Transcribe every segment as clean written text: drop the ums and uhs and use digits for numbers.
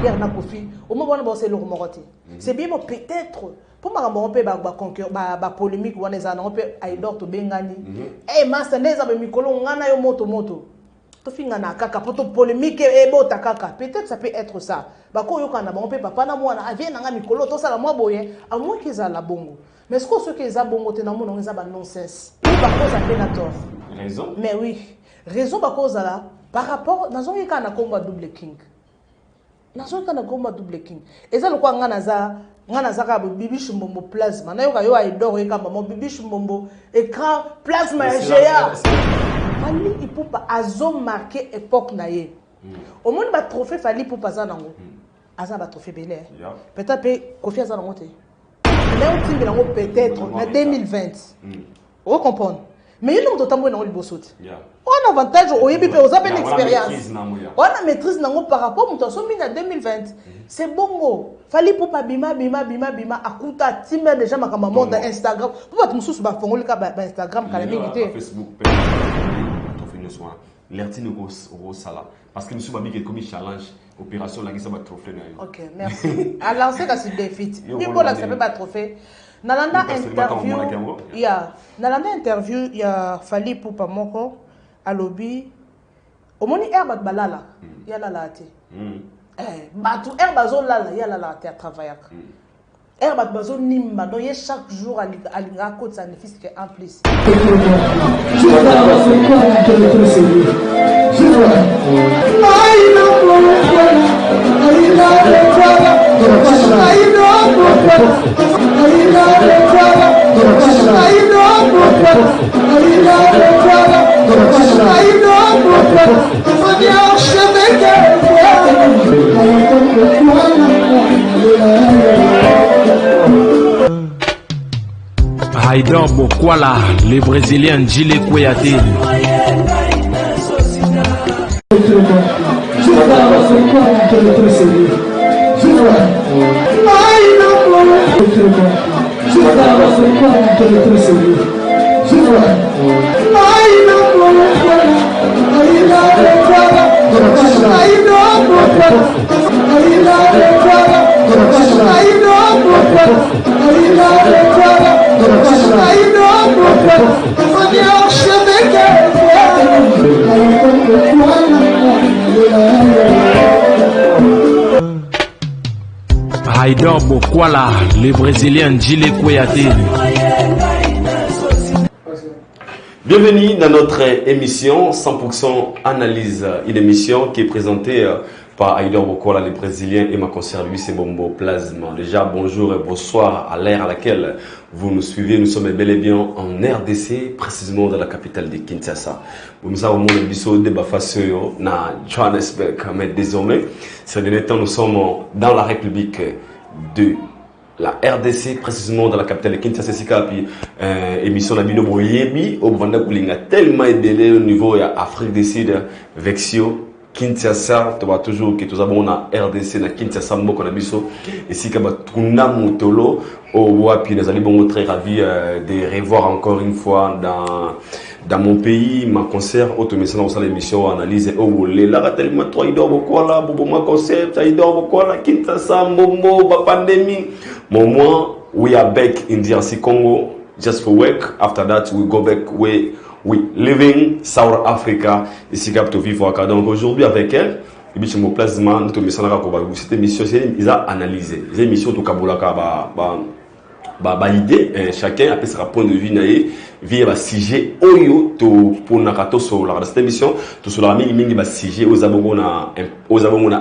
Pierre na Kofi au moment où on c'est le remorté c'est bien peut-être pour ma on peut ba polémique on est on peut Aïdor to bengani eh master neza be mikolo ngana yo moto to finga na kaka poto polémique et bota kaka peut-être ça peut être ça ba ko yo kana ba on peut papa na mwana avien nga mikolo to sala moi boye à moins qu'ils a la bongo mais est-ce que ceux qui ont bongo te na mon on ba nonsense ba cause a fait na tort raison mais oui raison ba cause là par rapport nazo yeka na combat double king nazo yeka na combat double king eza lokwa ngana za ka bibi shumbombo plasma na yo ka yo Aïdor yeka maman bibi shumbombo écran plasma géant Fali Ipupa azo marqué époque na ye au monde ba trophée Fali Ipupa za nango aza ba trophée belé peut-être Kofi aza nango te mais on tire nango peut-être en 2020 on comprend mais il nous dotambo nango libosote on avantage au yebi pe aux appels expérience on a maîtrise nango par rapport muto so mina 2020 c'est bongo Fali Ipupa bima akuta timba déjà makamba monde Instagram pour pas mususu ba fongoli ka ba Instagram kala mingi Facebook l'ertine au sala parce que nous sommes habitués comme challenge opération la qui ça va trophée. OK, merci. À lancer la sur défi. Il faut la ça peut pas trophée. Nalanda interview. Il y a Nalanda interview, il y a Fali Ipupa moko à lobby. Au moni herba balala. Il y a la laté. Batu herba zolala, il y a la laté à travailler. Herba bazo nimba donc chaque jour à l'inga côte ça ne fait que en plus. Aïdor Bokwala, le Brésilien Djile Kouyaté. Aïdor Bokwala, le Brésilien Djile Kouyaté. Bienvenue dans notre émission 100% Analyse, une émission qui est présentée par Aïdor Bokwala, le Brésilien, et ma conseillère lui c'est Bombo Plasma. Déjà bonjour et bonsoir à l'ère à laquelle vous nous suivez. Nous sommes bel et bien en RDC, précisément dans la capitale de Kinshasa. Vous nous avons le biseau de Bafasoyo na Johannesburg, mais désormais, ces derniers temps, nous sommes dans la République de la RDC, précisément dans la capitale de Kinshasa. Puis émission la Bino Boyebi, au Banda Koulinga, tellement aidé au niveau de Afrique du Sud, Vexio. Kinshasa, tu vois toujours que nous avons na RDC na Kinshasa mboko na biso et si kaba tuna motolo au wapi nous allons très ravis de revoir encore une fois dans mon pays ma concert automation dans l'émission analyse au les la tellement toi Aïdor Bokwala bobo ma concept Aïdor Bokwala Kinshasa mbombo ba pandémie moment we are back in DRC Congo just for work after that we go back we living South Africa ici cap to vivre à donc aujourd'hui avec elle et puis mon plasma nous te mettons là pour cette émission c'est ils a analysé les émissions to kabolaka ba idée chacun après sera point de vue naé via ba sujet oyo to pour nakato sur la cette émission to sur la mingi ba sujet aux abongo na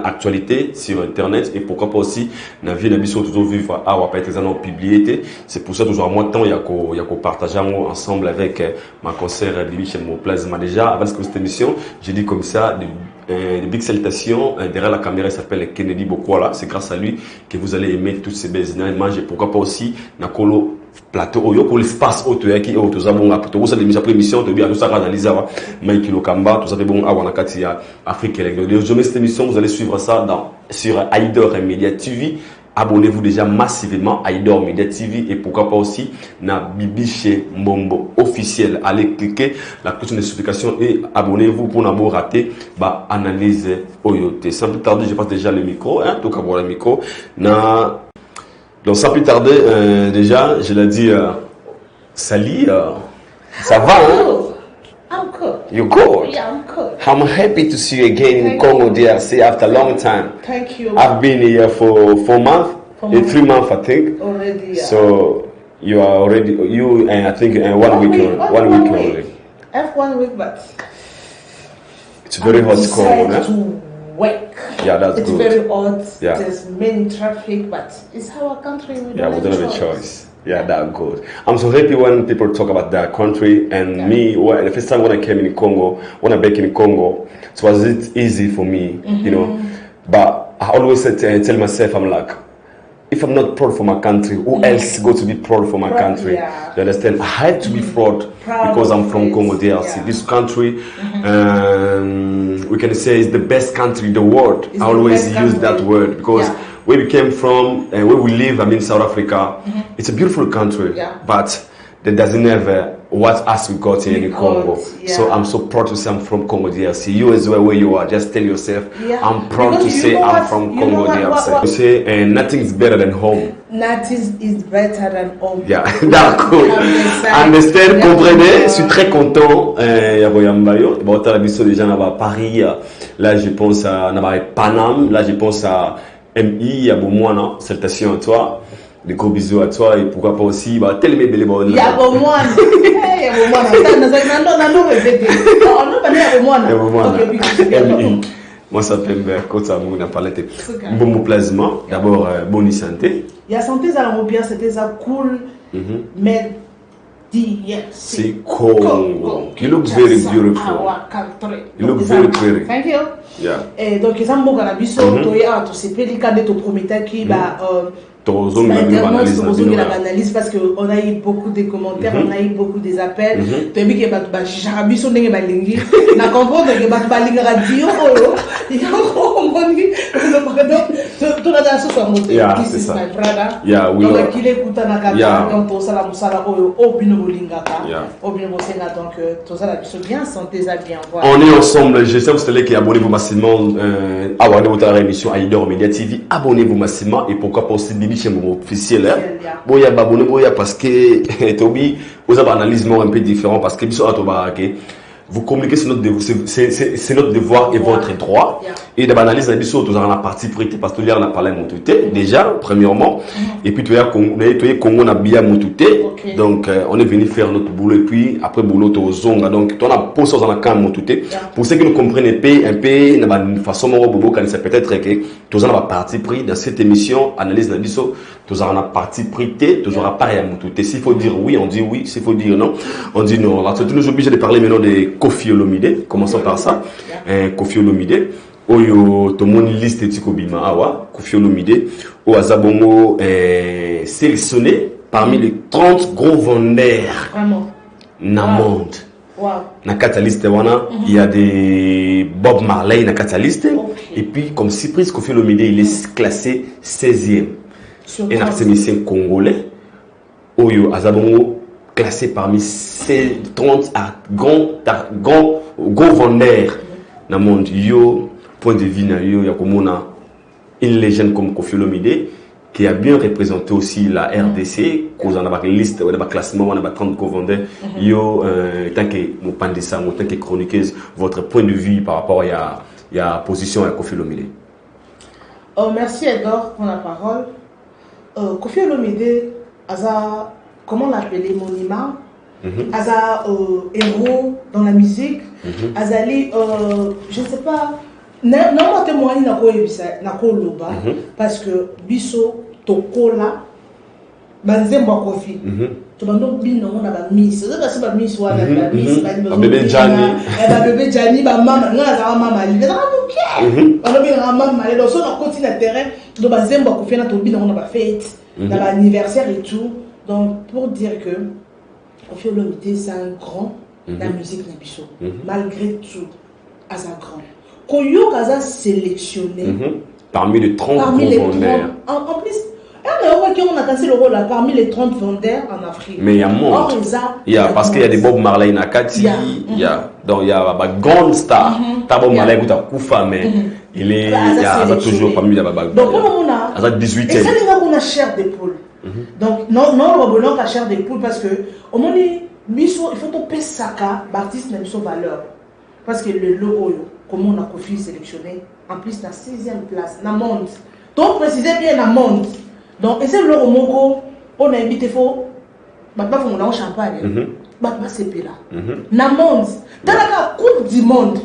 actualité sur internet et pourquoi pas aussi na vie na biso toujours vivre à pas être en publié c'est pour ça toujours moi temps il y a ko partager ensemble avec ma conseillère Michel mon plasma déjà avant cette émission j'ai dit comme ça de big salutations derrière la caméra il s'appelle Kennedy Bokwala c'est grâce à lui que vous allez aimer toutes ces belles images et pourquoi pas aussi nakolo plateau oyo pour l'espace auto qui auto zabonga pour ça l'émission après émission de bien tout ça analyser Mike Lokamba tout ça fait bon à wanakati ya Afrique aujourd'hui cette émission vous allez suivre ça sur Aïdor Media TV abonnez-vous déjà massivement à Aïdor Media TV et pourquoi pas aussi na Bibiche Mbombo officiel. Allez cliquer la cloche de notification et abonnez-vous pour ne pas rater bah analyse Oyote. Sans plus tarder, je passe déjà le micro, hein, tout cas pour le micro. Donc sans plus tarder, déjà, je l'ai dit, Sally, ça va, hein? I'm good. You're good? Yeah, I'm good. I'm happy to see you again in Thank Congo you. DRC after a long time. Thank you. I've been here for 4 months, 3 months, I think. Already. Yeah. So you are already and I think 1 week, one week only. I have 1 week, but It's very hot Congo, decided eh? to work. Yeah, that's it's good. Very hot. Yeah. There's many traffic, but it's our country. We Yeah, don't we don't have a choice. choice. Yeah, that's good. I'm so happy when people talk about their country and me. Well, the first time when I came in Congo, when I back in Congo, it was easy for me, you know. But I always tell myself, I'm like, if I'm not proud for my country, who else go to be proud for my country? Yeah. You understand? I have to be proud because I'm from Congo DRC. Yeah. This country, we can say, is the best country in the world. It's I the always best use that country. word because Yeah. where we came from and where we live, I mean South Africa, it's a beautiful country, Yeah. but that doesn't have what us we got here in Congo. Yeah. So I'm so proud to say I'm from Congo DRC. You as well, where you are, just tell yourself, Yeah. I'm proud Because to you say know I'm what- from you Congo know what- DRC. what- You say nothing is better than home. Nothing is better than home. Yeah, d'accord. Understand, comprenez, je suis très content. Yaboyambayo, bon, t'as l'habitude déjà à Paris. Là, je pense à Paname. Là, je pense à MI, Yabomouana. Salutations à toi. Des gros bisous à toi et pourquoi pas aussi, bah, tel mes belles bonnes. Yabomouana. MI. Moi, ça fait quand ça m'a parlé de bon plasma. D'abord, bonne santé. Il y a santé à la bien, c'était ça cool. Mais yes. C'est Congo. You look very beautiful. Our country. You look very pretty. Thank you. Yeah. Et donc, ils ont beaucoup de biso, to se pelika de to prometa qui va analyse parce qu'on a eu beaucoup de commentaires, on a eu beaucoup des appels. Tu as vu que Jarabiso n'est pas lingi. Na comprendre que tu vas lingi radio. Il y a tout la danse sur mon This is my brother. Yeah, we donc are. il écoute na kata donc to sala musala o bino lingaka. O bino bosenga donc to sala biso bien santé ça bien voilà. On est ensemble, je sais que vous êtes abonnez-vous massivement abonnez-vous à la émission Aïdor Media TV, abonnez-vous massivement et pourquoi pas aussi Bibi chez mon officiel bon ya abonné boya parce que Tobi vous avez une analyse un peu différent parce que biso atoba vous communiquez c'est notre devoir et votre droit et d'analyse la biso tous en la partie prête parce que là on a parlé mon touté déjà premièrement et puis tu as Congo na bien mon touté donc on est venu faire notre boulot et puis après boulot to zonga donc on a posé dans la cam mon touté pour ceux qui ne comprennent pas un peu na façon mo bobo kan c'est peut-être que tous en la partie pris dans cette émission analyse la biso tous en la partie prête toujours à pareil à mon touté s'il faut dire oui on dit oui s'il faut dire non on dit non là tu nous obligé de parler maintenant de Koffi Olomide, commençons par ça. Koffi Olomide, oyo tomoni liste tikobima awa, Koffi Olomide, o azabongo sélectionné parmi les 30 gros vendeurs na monde. Wow. Na catalyste wana, il y a des Bob Marley na catalyste et puis comme surprise Koffi Olomide, il est classé 16e. Un artiste congolais, oyo azabongo classé parmi ces 30 grands vendeurs dans le monde. Yo, point de vue, il y a une légende comme Koffi Olomide qui a bien représenté aussi la RDC, qu'on a une liste, on a un classement, on a 30 grands vendeurs. Yo, tant que mon pandissa, tant que chroniqueuse, votre point de vue par rapport à la position à Koffi Olomide. Merci Edgar pour la parole. Koffi Olomide, comment l'appeler, monument, Aza héros dans la musique, Azali, je ne sais pas, non, témoigner na ko loba parce que biso tokola banzembo Koffi. To bando bino na ba miss, ça c'est ba miss wana ba miss ba bébé Jani, ba bébé Jani ba mama nga za mama li, za muke. Ba bébé mama le donc on continue le terrain, do banzembo Koffi na to bino na ba fête, na ba anniversaire et tout. Donc, pour dire que Koffi Olomide, c'est un grand dans la musique Nabiso. Malgré tout, c'est un grand. Koyo Kaza sélectionné parmi les 30 parmi les 30. vendeurs. En plus, on a cassé le rôle là parmi les 30 vendeurs en Afrique. Mais il y a monde. Or, parce qu'il y a des Bob Marley Nakati, il y a grande star. T'as Bob Marley qui a Koufa, mais il est toujours parmi les Babag. Donc, on a 18e. Et ça, les gars, on a chair d'épaule. Donc, non, on a chair d'épaule parce que, au moment où il faut que Saka, l'artiste n'a pas valeur. Parce que le logo, comment on a Kofi sélectionné, en plus, la 16e place, dans le monde. Donc, précisez bien dans le monde. Donc, et c'est le logo, on a invité, il faut, on a un champagne. C'est là. Dans le monde. Dans la Coupe du Monde.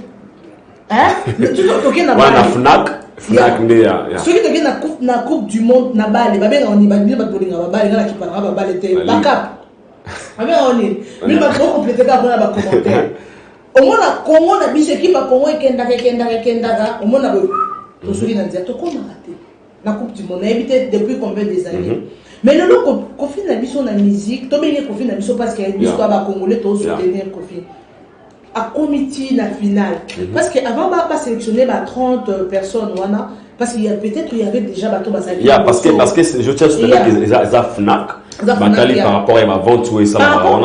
Hein? Tu as dans la FNAC. Ceux qui viennent na coupe du monde na balle ba ben on y ba bien ba bolinga ba balle na ki paranga ba balle te backup ba ben on y mais ba ko compléter ka bona ba commentaire au moins na Congo na biso équipe ba Congo ekenda au moins na bo to suri na nzia to ko na raté na coupe du monde na habité depuis combien des années mais le loco Kofi na biso na musique to bien Kofi na biso parce que biso ba congolais to soutenir Kofi à comité na finale parce que avant pas sélectionner 30 personnes voilà parce qu'il y a peut-être il y avait déjà bateau basali parce que je tiens à soutenir que les FNAC Batali par rapport à ma vente ou ça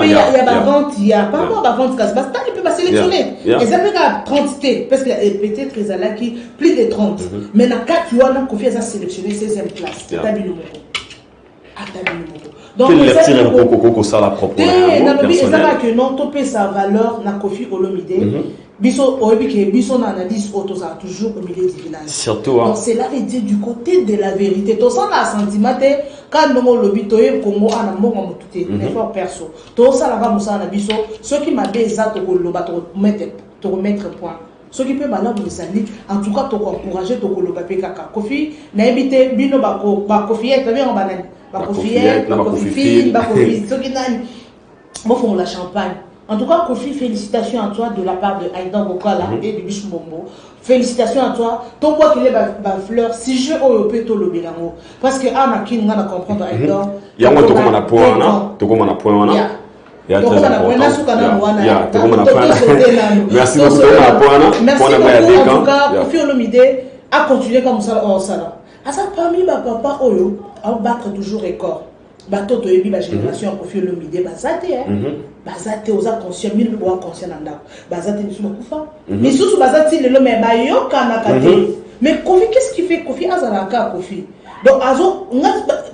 il y a vente il y a pas rapport à vente parce que il peut pas sélectionner et ça fait qu'à 30 T parce que peut-être ils là qui plus de 30 mais na 4 tu vois Kofi a sélectionné 16e place Tabi donc quelle lecture ça la propre que non topé sa valeur na Kofi Olomide biso biso na analyse auto ça toujours au milieu du village surtout donc c'est là veut dire du côté de la vérité to ça la sentiment quand nous lobby toye Congo ana mbongo mututé effort perso to ça la va musa na biso ceux qui m'a déjà to loba to remettre point ceux qui peuvent malheureusement les amis en tout cas to encourager to loba pe kaka Kofi na éviter bino ba Kofi et bien en banane ba Kofi ceux qui n'ont bon font la champagne. En tout cas, Kofi, félicitations à toi de la part de Aïda Bokala et de Bichmbombo. Félicitations à toi. Ton quoi qu'il est ma fleur, si je peux te le bilango. Parce que Anna qui n'a pas comprendre Aïda. Il y a un point, on a point. Merci beaucoup. En tout cas, Kofi Olomide a continué comme ça en salon. À ça, parmi ma papa Oyo, à battre toujours record. Bateau to ebi ba génération Kofi Olomide bazate bazate oza conscient mille bois conscient nanda bazate ni suma kufa mais sous bazate le mais ba yo kana kate mais Kofi qu'est-ce qui fait Kofi azalaka Kofi donc azo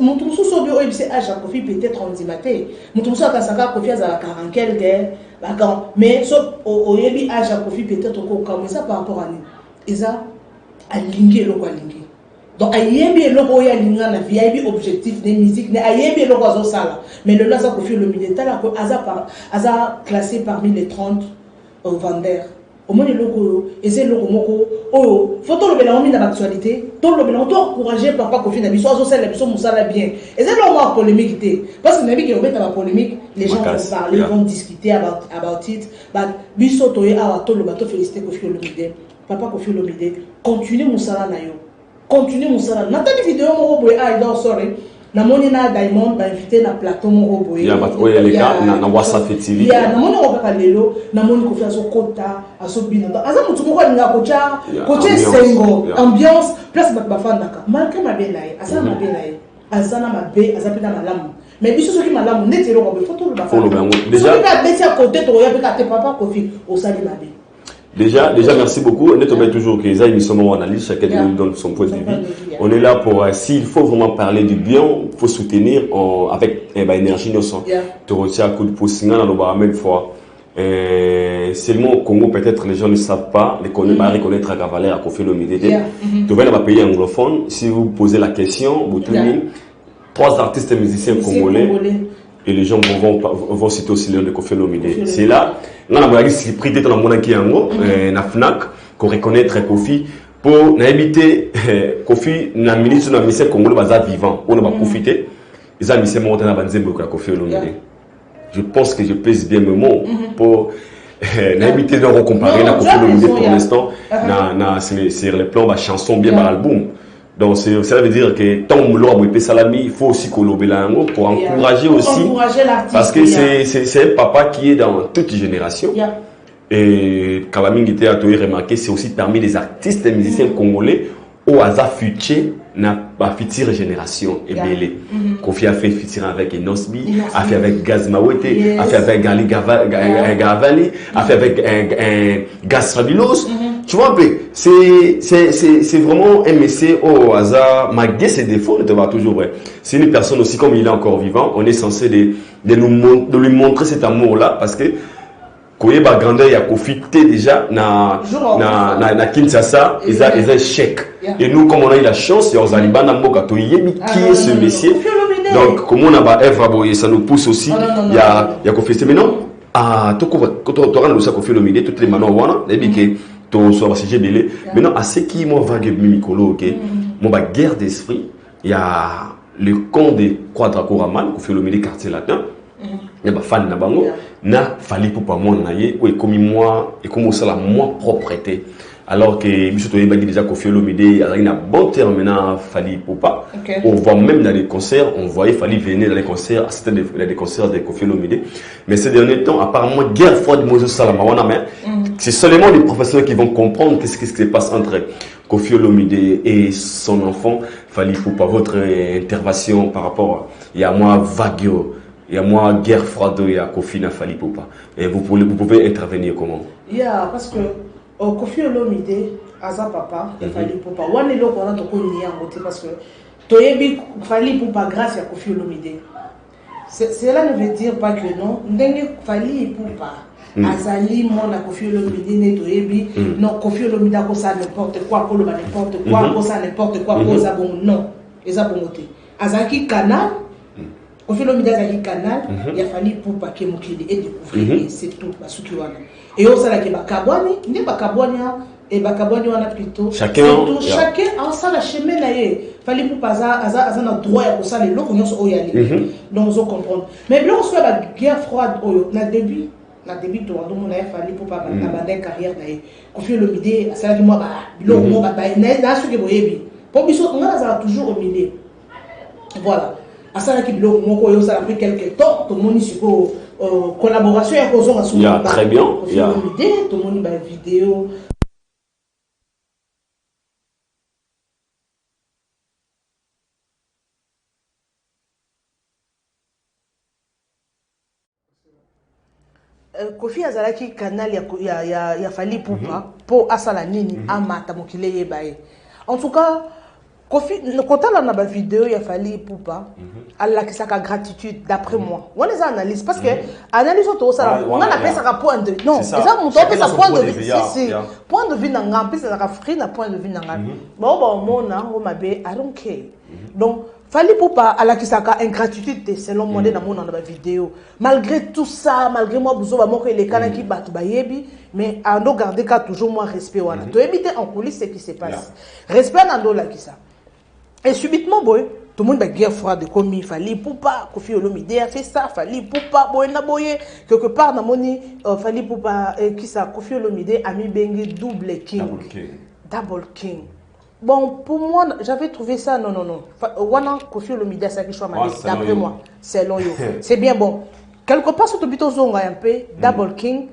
mutu musu so bi o ebise age Kofi peut-être on dit maté mutu musu akasaka Kofi azalaka en quelque bagan mais so o ebi age Kofi peut-être ko comme ça par rapport à ni eza alingué lo ko alingué. Donc, il y a bien le objectif de musique, il y a bien le sala. Mais le laza Kofi Olomide, il a classé parmi les 30 vendeurs. Au moins, le logo, et c'est le logo, faut que le bénéfice de l'actualité, tout le bénéfice, encourager papa Kofi Nabiso, la biso moussala bien. Et c'est le moins polémique. Parce que Nabi qui est la polémique, les gens vont parler, vont discuter about it. Biso toye a tout le bateau félicité Kofi Olomide, papa Kofi Olomide, continue moussala na yo. Continue mon salaire. Nathalie vidéo mon robot a idor sorry. Na moni na Diamond ba invité na plateau mon robot. Il y a les gars na WhatsApp TV. Il y a na moni on va lelo na moni ko faire so kota aso bino. Aza mutu moko nga kocha koche sengo ambiance place ba fandaka. Malgré ma benaye, asa ma benaye. Asa na ma be, asa pina malamu. Mais biso so ki malamu netero ko be photo le ba. Déjà ba beti à côté to ya pe ka te papa Kofi au sali ma be. Déjà, merci beaucoup. On est toujours que ça, émission on analyse, chacun nous donne son point de vue. On est là pour, s'il faut vraiment parler du bien, il faut soutenir avec énergie, nous sommes. Tu retiens un coup de pouce, dans le même fois. Seulement au Congo, peut-être les gens ne savent pas, les reconnaître à Cavaler, à Kofi Olomide. Tu viens dans un pays anglophone, si vous posez la question, vous trouvez 3 artistes et musiciens congolais. Et les gens vont citer aussi le nom de Kofi Olomide. C'est là, on a surpris d'être dans le monde qui est en na FNAC, qu'on reconnaître Kofi, pour éviter Kofi, na ministre de la mission congolais, vivant, on va profiter. Ils ont mis ces mots dans la banzembe de Kofi Olomide. Je pense que je pèse bien mes mots pour éviter de recomparer na Kofi Olomide pour l'instant, sur les plans de la chanson, bien par l'album. Donc ça veut dire que tant que Salami, il faut aussi collaborer pour encourager aussi, parce que c'est un papa qui est dans toute génération. Et Kalaming était à remarquer, c'est aussi parmi les artistes et musiciens congolais au hasard futur na ba future génération et belé Kofi a fait featuring avec Enosbi, a fait avec Gaz Mawete, a fait avec Gali Gavali, a fait avec un Gaz Fabulous. Tu vois un peu, c'est vraiment un message au hasard, malgré ses défauts, ne te va toujours vrai. C'est une personne aussi, comme il est encore vivant, on est censé de lui montrer cet amour-là, parce que Koyeba grandeur ya Kofi déjà na Kinshasa, ils ont chèque. Et nous, comme on a eu la chance, aux Alibana Moka to yebi qui est ce monsieur. Donc comme on a ba Eve Aboye, ça nous pousse aussi. Il y a Kofi. Mais non, ah to quand on aura le ça Kofi Olomide, toutes les manos wana, et puis que to soit CG belé. Maintenant à ce qui moi vague mimikolo, OK. Mon ba guerre d'esprit, il y a le camp de Quadraco Raman, Kofi Olomide quartier latin. Il y a fan na bango na fali pour pas moi naie ou comme moi et comme ça la moi propreté alors que monsieur Toye Badi déjà Kofi Olomide il y a une bonne terme maintenant fali pour pas on voit même dans les concerts on voyait fali venir dans les concerts c'était des concerts de Kofi Olomide mais ces derniers temps apparemment guerre froide Moses Salama mais c'est seulement les professionnels qui vont comprendre qu'est-ce qui se passe entre Kofi Olomide et son enfant fali pour pas votre intervention par rapport il y a moi Vagio. Il y a moi guerre froide, il y a Kofi n'a fallu pas. Et vous pouvez intervenir comment? Il y a parce que Kofi Olomide, Aza papa, il fallait pas. On est là pour notre communion parce que Toyebi fallait pas grâce à Kofi Olomide. Cela ne veut dire pas que non. N'engue fallait pas. Azali mon a Kofi Olomide ne Toyebi non Kofi Olomide a ça n'importe quoi, pour le n'importe quoi, ça n'importe quoi, pour ça bon non. Et ça bon côté. Azaki canal. Kofi Olomide azali canal, il a fallu pour pas que mokili et découvrir c'est tout parce que wana. Et on sala ke bakabwani, ndi bakabwani et bakabwani wana plutôt chacun en sala chemin na ye. Fallait pour pas aza na droit ya ko sala le ko nyonso oyali. Donc on comprendre. Mais lorsque la guerre froide oyo na début to ando mona ya fallait pour pas abandonner carrière na ye. Kofi Olomide asala ki moi ba lo mo ba na suke boyebi. Pour biso on a toujours au milieu. Voilà. À ça qui bloque mon coyo ça a pris quelques temps tout le monde ici collaboration et cause on a très bien il y a une idée tout le monde ba vidéo Kofi azalaki canal ya fali poupa pour asala nini amata mokile yebaye en tout cas Kofi, quand on a une vidéo, il a fallu pour pas. Allah qui sa gratitude d'après moi. On les analyse parce que analyse tout ça. On appelle ça point de non. C'est ça mon top ça point de vue. C'est point de vue n'anga plus ça free na point de vue n'anga. Bon mon na on m'a bé I don't care. Donc fallait pour pas Allah qui sa ingratitude selon moi dans mon vidéo. Malgré tout ça, malgré moi besoin ba moko les kana qui battu ba yebi mais à nous garder qu'à toujours moi respect wana. To éviter en coulisses ce qui se passe. Respect dans la qui ça. Et subitement, boy, tout le monde a guerre froide comme il fallait pour pas. Kofi Olomide a fait ça, fallait pour pas. Boy, na boye quelque part, na moni, fallait pour pas. Qui ça? Kofi Olomide a mis bengue double king. Double king. Bon, pour moi, j'avais trouvé ça, non. Wana Kofi Olomide a ça qui soit mal. D'après moi, c'est long. C'est bien bon. Quelque part, sur le bito zonga un peu, double king.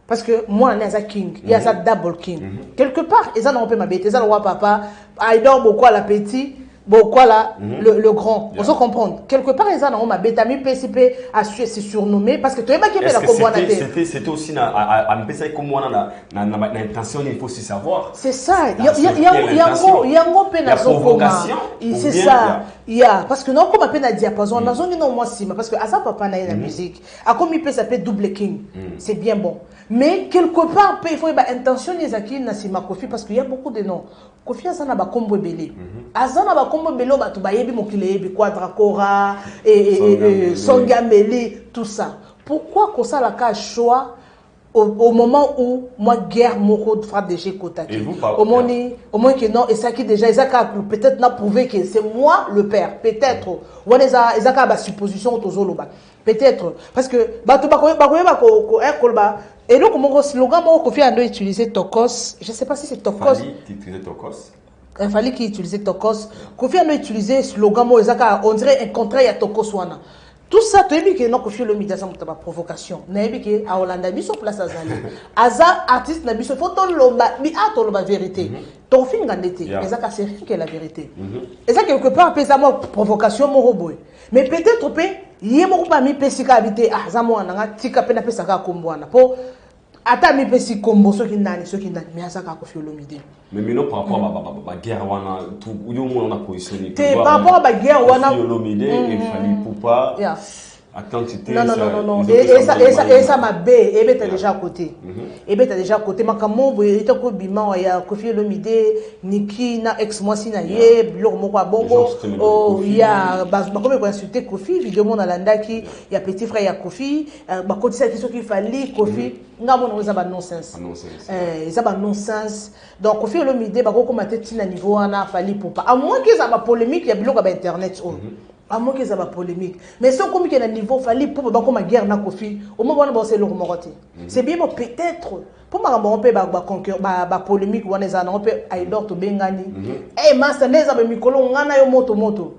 Parce que moi, il y a un king, il y a un double king. Quelque part, ils ont un peu ma bête, ils ont un papa, il dort beaucoup à la petite, beaucoup à la le grand. On se comprend. Quelque part, ils ont un ma bête, à mi PCP à se surnommer parce que tu es pas qui fait la combo. C'était aussi à me penser comme moi, l'intention, il faut aussi savoir. C'est ça. Il y a un peu de provocation. C'est ça. Il y a parce que non comme appelle à diapason, dans zone non moi si parce que à ça papa na la musique. À comme il peut s'appeler double king. C'est bien bon. Mais quelque part, il faut intention les acquis na sima Kofi parce qu'il y a beaucoup de noms. Kofi azana ba kombo belé. Azana ba kombo belé ba to ba yebi mokile yebi Quadracora et Songameli tout ça. Pourquoi qu'on ça la ka choix au moment où moi guerre moko frappe de chez Kotaki. Au moins que non et ça qui déjà peut-être n'a prouvé que c'est moi le père peut-être. On les a ba supposition tozoloba. Peut-être parce que bato ba ko kolba et donc mon slogan mon Kofi a utilisé Tokos, je sais pas si c'est Tokos. Il fallait qu'il utilise Tokos. Kofi a utilisé slogan mo ezaka on dirait un contraire à Tokos wana. tout ça tu es que non Koffi Olomide ça m'a provocation na ebi que a Hollande biso place azali aza artiste na biso faut to loba bi a to loba vérité ton film ngandete mais ça c'est que la vérité et ça quelque part peut ça moi provocation mon robot mais peut-être peut yé mo pas mi pesika habiter ah za mo nanga tika pe na pesa ka kombwana po ata mi pesi kombo soki nani mais ça ka Koffi Olomide mais maintenant par rapport à la guerre wana tout yo mo na positionné par rapport à la guerre wana Koffi Olomide et Fally Poupa attends non et ça m'a bé et t'as déjà à côté et t'as déjà à côté makamo bo ita ko bima ya Koffi Olomide Niki na ex moi si na ye biloko moko bongo oh ya ba comme ko insulter Koffi vidéo mon alandaki ya petit frère ya Koffi ba kotisa kiso ki Fally Koffi ngamo no za ba nonsense ça ba nonsense donc Koffi Olomide ba ko komata tina niveau wana Fally Poupa à moins que ça ba polémique ya biloko ba internet à moins que ça va polémique mais si on comme qu'il y a un niveau Fally pour pas comme guerre na Koffi au moment où on c'est le moroté c'est bien peut-être pour ma on peut ba polémique on est on peut aidor to bengani eh master neza ba mikolo ngana yo moto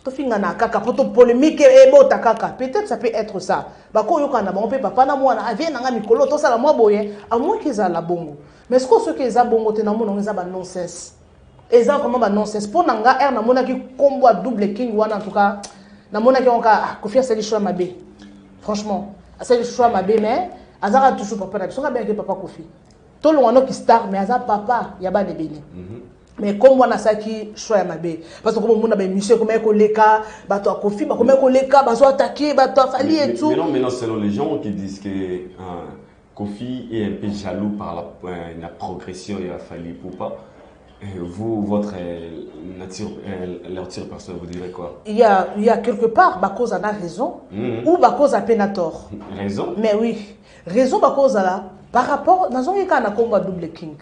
to finga na kaka poto polémique et bota kaka peut-être ça peut être ça ba ko yo kana ba on peut papa na mwana avie na nga mikolo to sala mwa boye à moins que ça la bongo mais ce que ça bongo te na mona ngeza ba nonsense et ça comment ba nonsense pour nanga na mona ki combo double king wana en tout cas na mona ki onka Koffi c'est le choix mabé franchement c'est le choix mabé mais azara toujours papa na biso bien que papa Koffi to lo wana ki star mais azara papa ya ba de bene mais comme wana saki choix ya mabé parce que comme mona ba émission comme ko leka ba to Koffi ba comme ko leka ba so attaquer ba to Fally et tout mais non selon les gens qui disent que Koffi est un peu jaloux par la progression et la Fally Poupa. Vous, votre nature personnelle, vous direz quoi? Il y a quelque part, Bakoz en a raison, ou Bakoz a peine à tort. Raison? Mais oui, raison Bakoz a là, par rapport, nous avons eu un combat double king.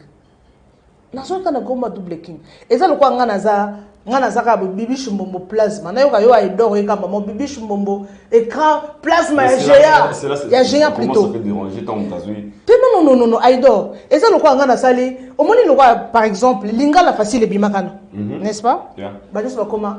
Nous avons eu un combat double king. Et ça, le quoi, ngana ka bibi shumbombo plasma na yo ay dor e kamba mo bibi shumbombo écran plasma ya géant plutôt non aidor et ça le quoi ngana sali au moni le quoi par exemple lingala facile bimakano n'est-ce pas ba juste comment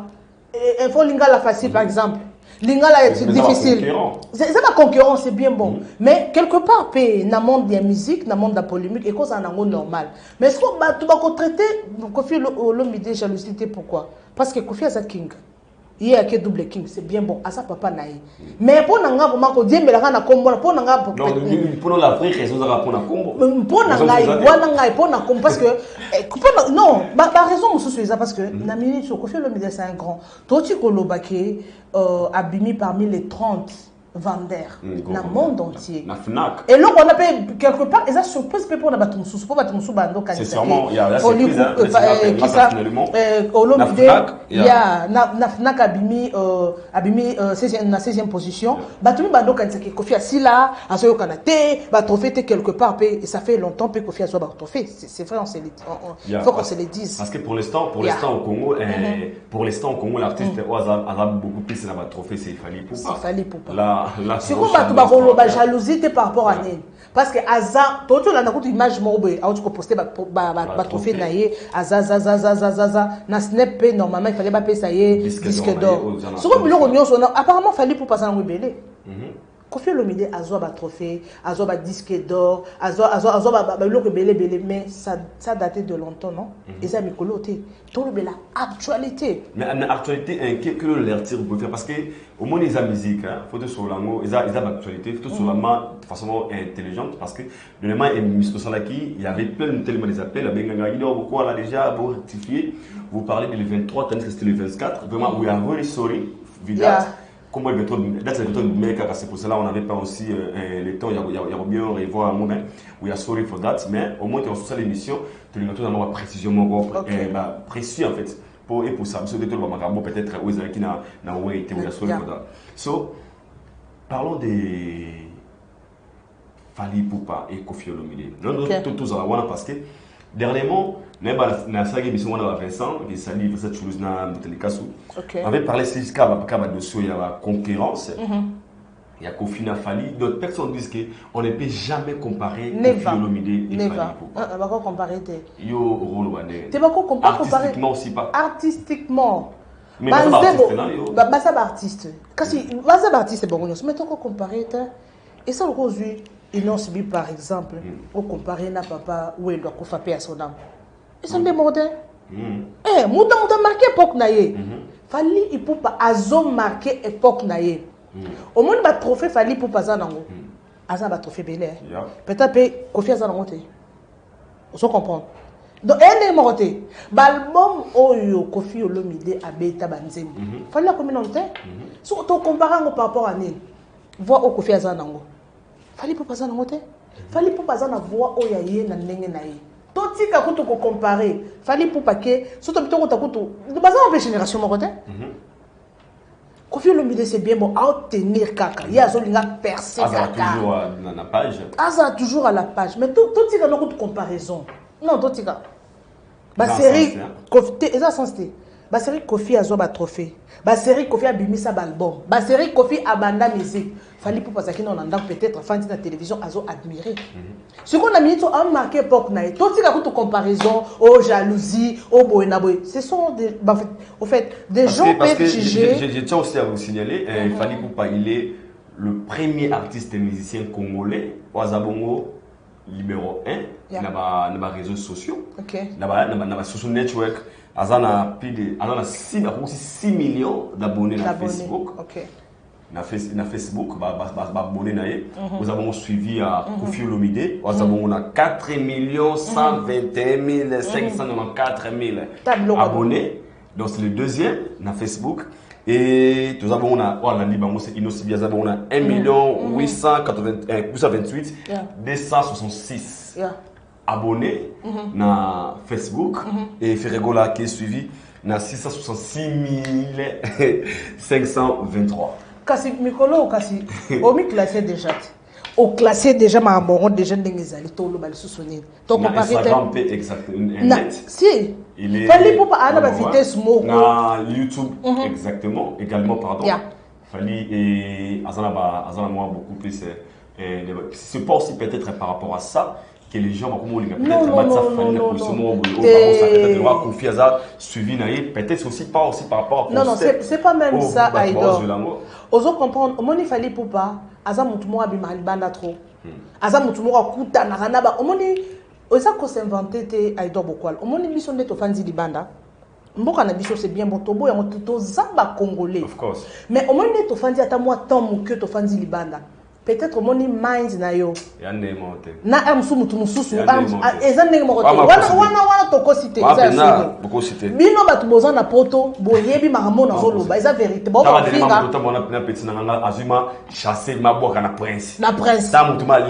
il faut lingala facile par exemple lingala est difficile c'est la concurrence c'est bien bon mais quelque part pe na monde de la musique na monde de la polémique et cause en ango normal mais est-ce qu'on va tout traiter Koffi Olomide jalousie pourquoi parce que Koffi est un king il y a que double king c'est bien bon à ça papa naï mais pour nanga vraiment ko diembela kana kombo pour nanga pour la vraie raison ça pour na kombo pour nanga pour na kombo parce que non ba raison mususu ça parce que na minute sur Koffi Olomide c'est un grand toti ko lobake abimi parmi les 30 vendeurs dans le monde entier. Et là, on a fait quelque part, et ça surprise pour la Batumsou, pour Batumsou Bando. C'est sûrement, il y a la surprise, il y a Nafnak Abimi, 16e position. Batumi Bando Kansaki, Koffi Asila, Asoyo Kanate, Batrofé quelque part, et ça fait longtemps que Koffi Aswa Batrofé. C'est vrai, il faut qu'on se le dise. Parce que pour l'instant, au Congo, l'artiste a beaucoup plus la Batrofé, c'est Fally Poupa. C'est Fally Poupa. C'est comme la jalousie par rapport à elle. Parce que Aza, tout le monde a une image mobile, a tu posté trophée naïe, Aza, na snap normalement il fallait pas payer ça y est, disque d'or. C'est comme apparemment Fally Poupa ça n'a rebellé. Koffi Olomide Azo ba trophée, Azo ba disque d'or, Azo ba le rebellé, mais ça datait de longtemps non? Et ça mikolo té. Tout le la actualité. Mais en actualité que leur tire pour faire parce que au moins les musique hein, faut sur lango, ils a l'actualité, tout sur la main de façon intelligente parce que le moment est Mr Salaki, il y avait plein de tellement des appels, la benga il doit beaucoup là déjà pour rectifier. Vous parlez du 23 tandis que c'était le 24. Vraiment we are very sorry. Vidat. Comment il c'est pour cela on n'avait pas aussi le temps, il y a bien revoir un moment, we are sorry for that, mais au moins tu as sur l'émission, tu lui donnes une précision précis en fait, pour ça, parce que tu as peut-être où ils qui n'a été, we are sorry for that. So, parlons des Fally Poupa et Koffi Olomide. Nous tous à la parce que dernièrement, na sagi mission wana Vincent qui sali Vincent Toulouse na Mutelikasu avait parlé jusqu'à la concurrence. Il y a Koffi na Fally, d'autres personnes disent que on ne peut jamais comparer Koffi Olomide et Fally Poupa. On va comparer yo rôle wane. Tu vas comparer artistiquement aussi pas. Artistiquement. Mais ça artiste. Parce artiste bon mais tant qu'on comparer et ça aujourd'hui ils n'ont subi par exemple au comparer na papa où il doit faire à son âme. Ils sont des modernes. Eh, mouton marqué époque naïe. Fallait il peut pas azo marqué époque naïe. Au moins ba trophée fallait pour pas zanango. Azan ba trophée belé. Peut-être Kofi azanango te. On se comprend. Donc elle est morte. L'album Oyo Kofi Olomide Abeta Banzem. Fallait la communauté. Si on compare par rapport à Nil, voix au Kofi azanango. Fallait pour pas zanango te. Fallait pour pas zanango voix Oyaye na ndenge naïe. Tout ce que tu comparer, fallait pour pas que surtout que tu base en génération morte. Kofi Olomide c'est bien bon à tenir kaka. Il y a zolinga percé toujours à la page. Toujours à la page. Mais tout ce que nous comparaison. Non, tout ce que ba série Kofi eza sensité. Ba série Kofi a zo ba trophée. Ba série Kofi a bimisa album. Ba série Kofi a banda musique. Fallait pour pas que non peut-être fan de la télévision a zo admirer. Ce qu'on a mis a marqué époque naïe. Tout ce que tu comparaison, aux jalousie, aux boénaboy. Ce sont des au fait des gens peuvent juger. Je tiens aussi à vous signaler, Fally Ipupa, il est le premier artiste et musicien congolais au Azabongo numéro 1 dans les réseaux sociaux. Dans les social network, Azana plus de 6 millions d'abonnés sur Facebook. Na Facebook, nous avons suivi à Kofi Olomide, nous avons 4 121 594 000 abonnés. Donc c'est le deuxième na Facebook. Et nous avons 1 828 266 abonnés na Facebook. Et Ferregola qui est suivi na 666 523. Kasi mikolo kasi omi classé déjà au classé déjà ma bon déjà ndengezali to lo bali soutenir to comparer exactement si il est fallait pour pas la vitesse moko na YouTube exactement également pardon fallait et azana moi beaucoup plus c'est pas aussi peut-être par rapport à ça que les gens vont peut-être aussi pas aussi par rapport à non c'est pas même ça Aïdor ozo comprendre omoni fallait pour pas aza mutu mo abima libanda trop aza mutu mo akuta na kanaba omoni oza ko s'inventer te Aïdor Bokwala omoni biso ndeto fanzi libanda mboka na biso c'est bien bon tobo ya to zamba congolais of course mais omoni ndeto fanzi ata moi temps muke to fanzi libanda peut-être moni mind na yo yande monte na amsu mutu mususu eza ndenge moko wana toko cité eza na beaucoup cité bino batu boza na poto boyebi makambo na zoloba eza vérité bon finga na petit na ngala azuma chasser maboka na prince ta mutu ma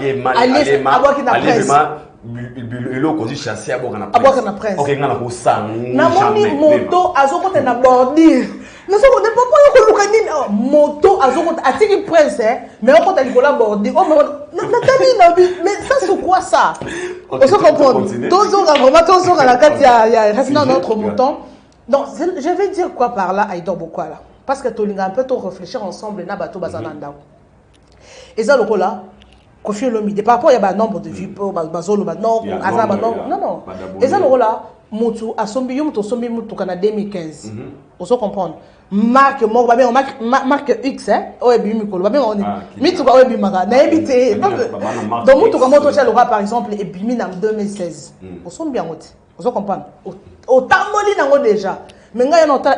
le cause chasser aboka na prince OK ngana ko sang na moni moto azokota na bordir mais ça on est pas ko luka nini moto azokota atiki prince mais on kota likola bordir oh mais ça c'est quoi ça on se comprend toujours vraiment toujours à la carte il y a reste dans notre mouton donc je vais dire quoi par là Aïdor Bokwala parce que tolinga un peu trop réfléchir ensemble na bato bazana ndao eza lokola Kofi Olomide par rapport il y a un nombre de vues pour bazolo non non et ça lokola mutu asombi yo mutu asombi mutu kana 2015 on se comprendre marque mo ba marque X o ebi mikolo ba on mitu ba ebi maka na ebité donc mutu comme moto chez par exemple et bimi en 2016 on sombi bien on se comprendre au tamboli nango déjà mais nga yo nota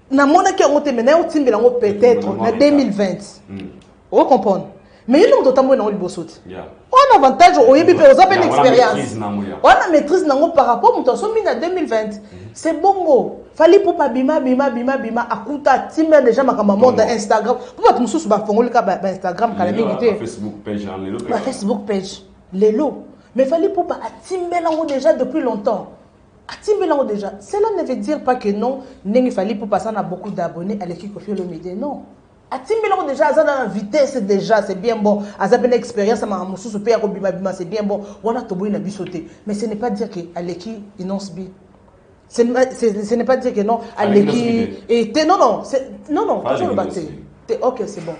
na mona ki on te mena o timbela ngo peut-être en 2020 on comprendre mais il nous dotambo na libosoti on avantage au yebi pe ozapen expérience on a maîtrise nango par rapport mutu asombi na 2020 c'est bongo fallait pour pas bima akuta timba déjà makamba monde Instagram pour pas mususu ba fongoli ka ba Instagram kala mingi Facebook page en lelo Facebook page lelo mais fallait pour pas atimbela ngo déjà depuis longtemps atimbela ngo déjà cela ne veut dire pas que non nengi fallait pour passer na beaucoup d'abonnés à l'équipe Kofi Olomide non atimbela ngo déjà azana na vitesse déjà c'est bien bon azapen expérience ma mususu pe ya ko bima c'est bien bon wana toboyi na bisoté mais ce n'est pas dire que à l'équipe inonce bi ce n'est pas dire que non à l'équipe et non toujours le battre ok c'est bon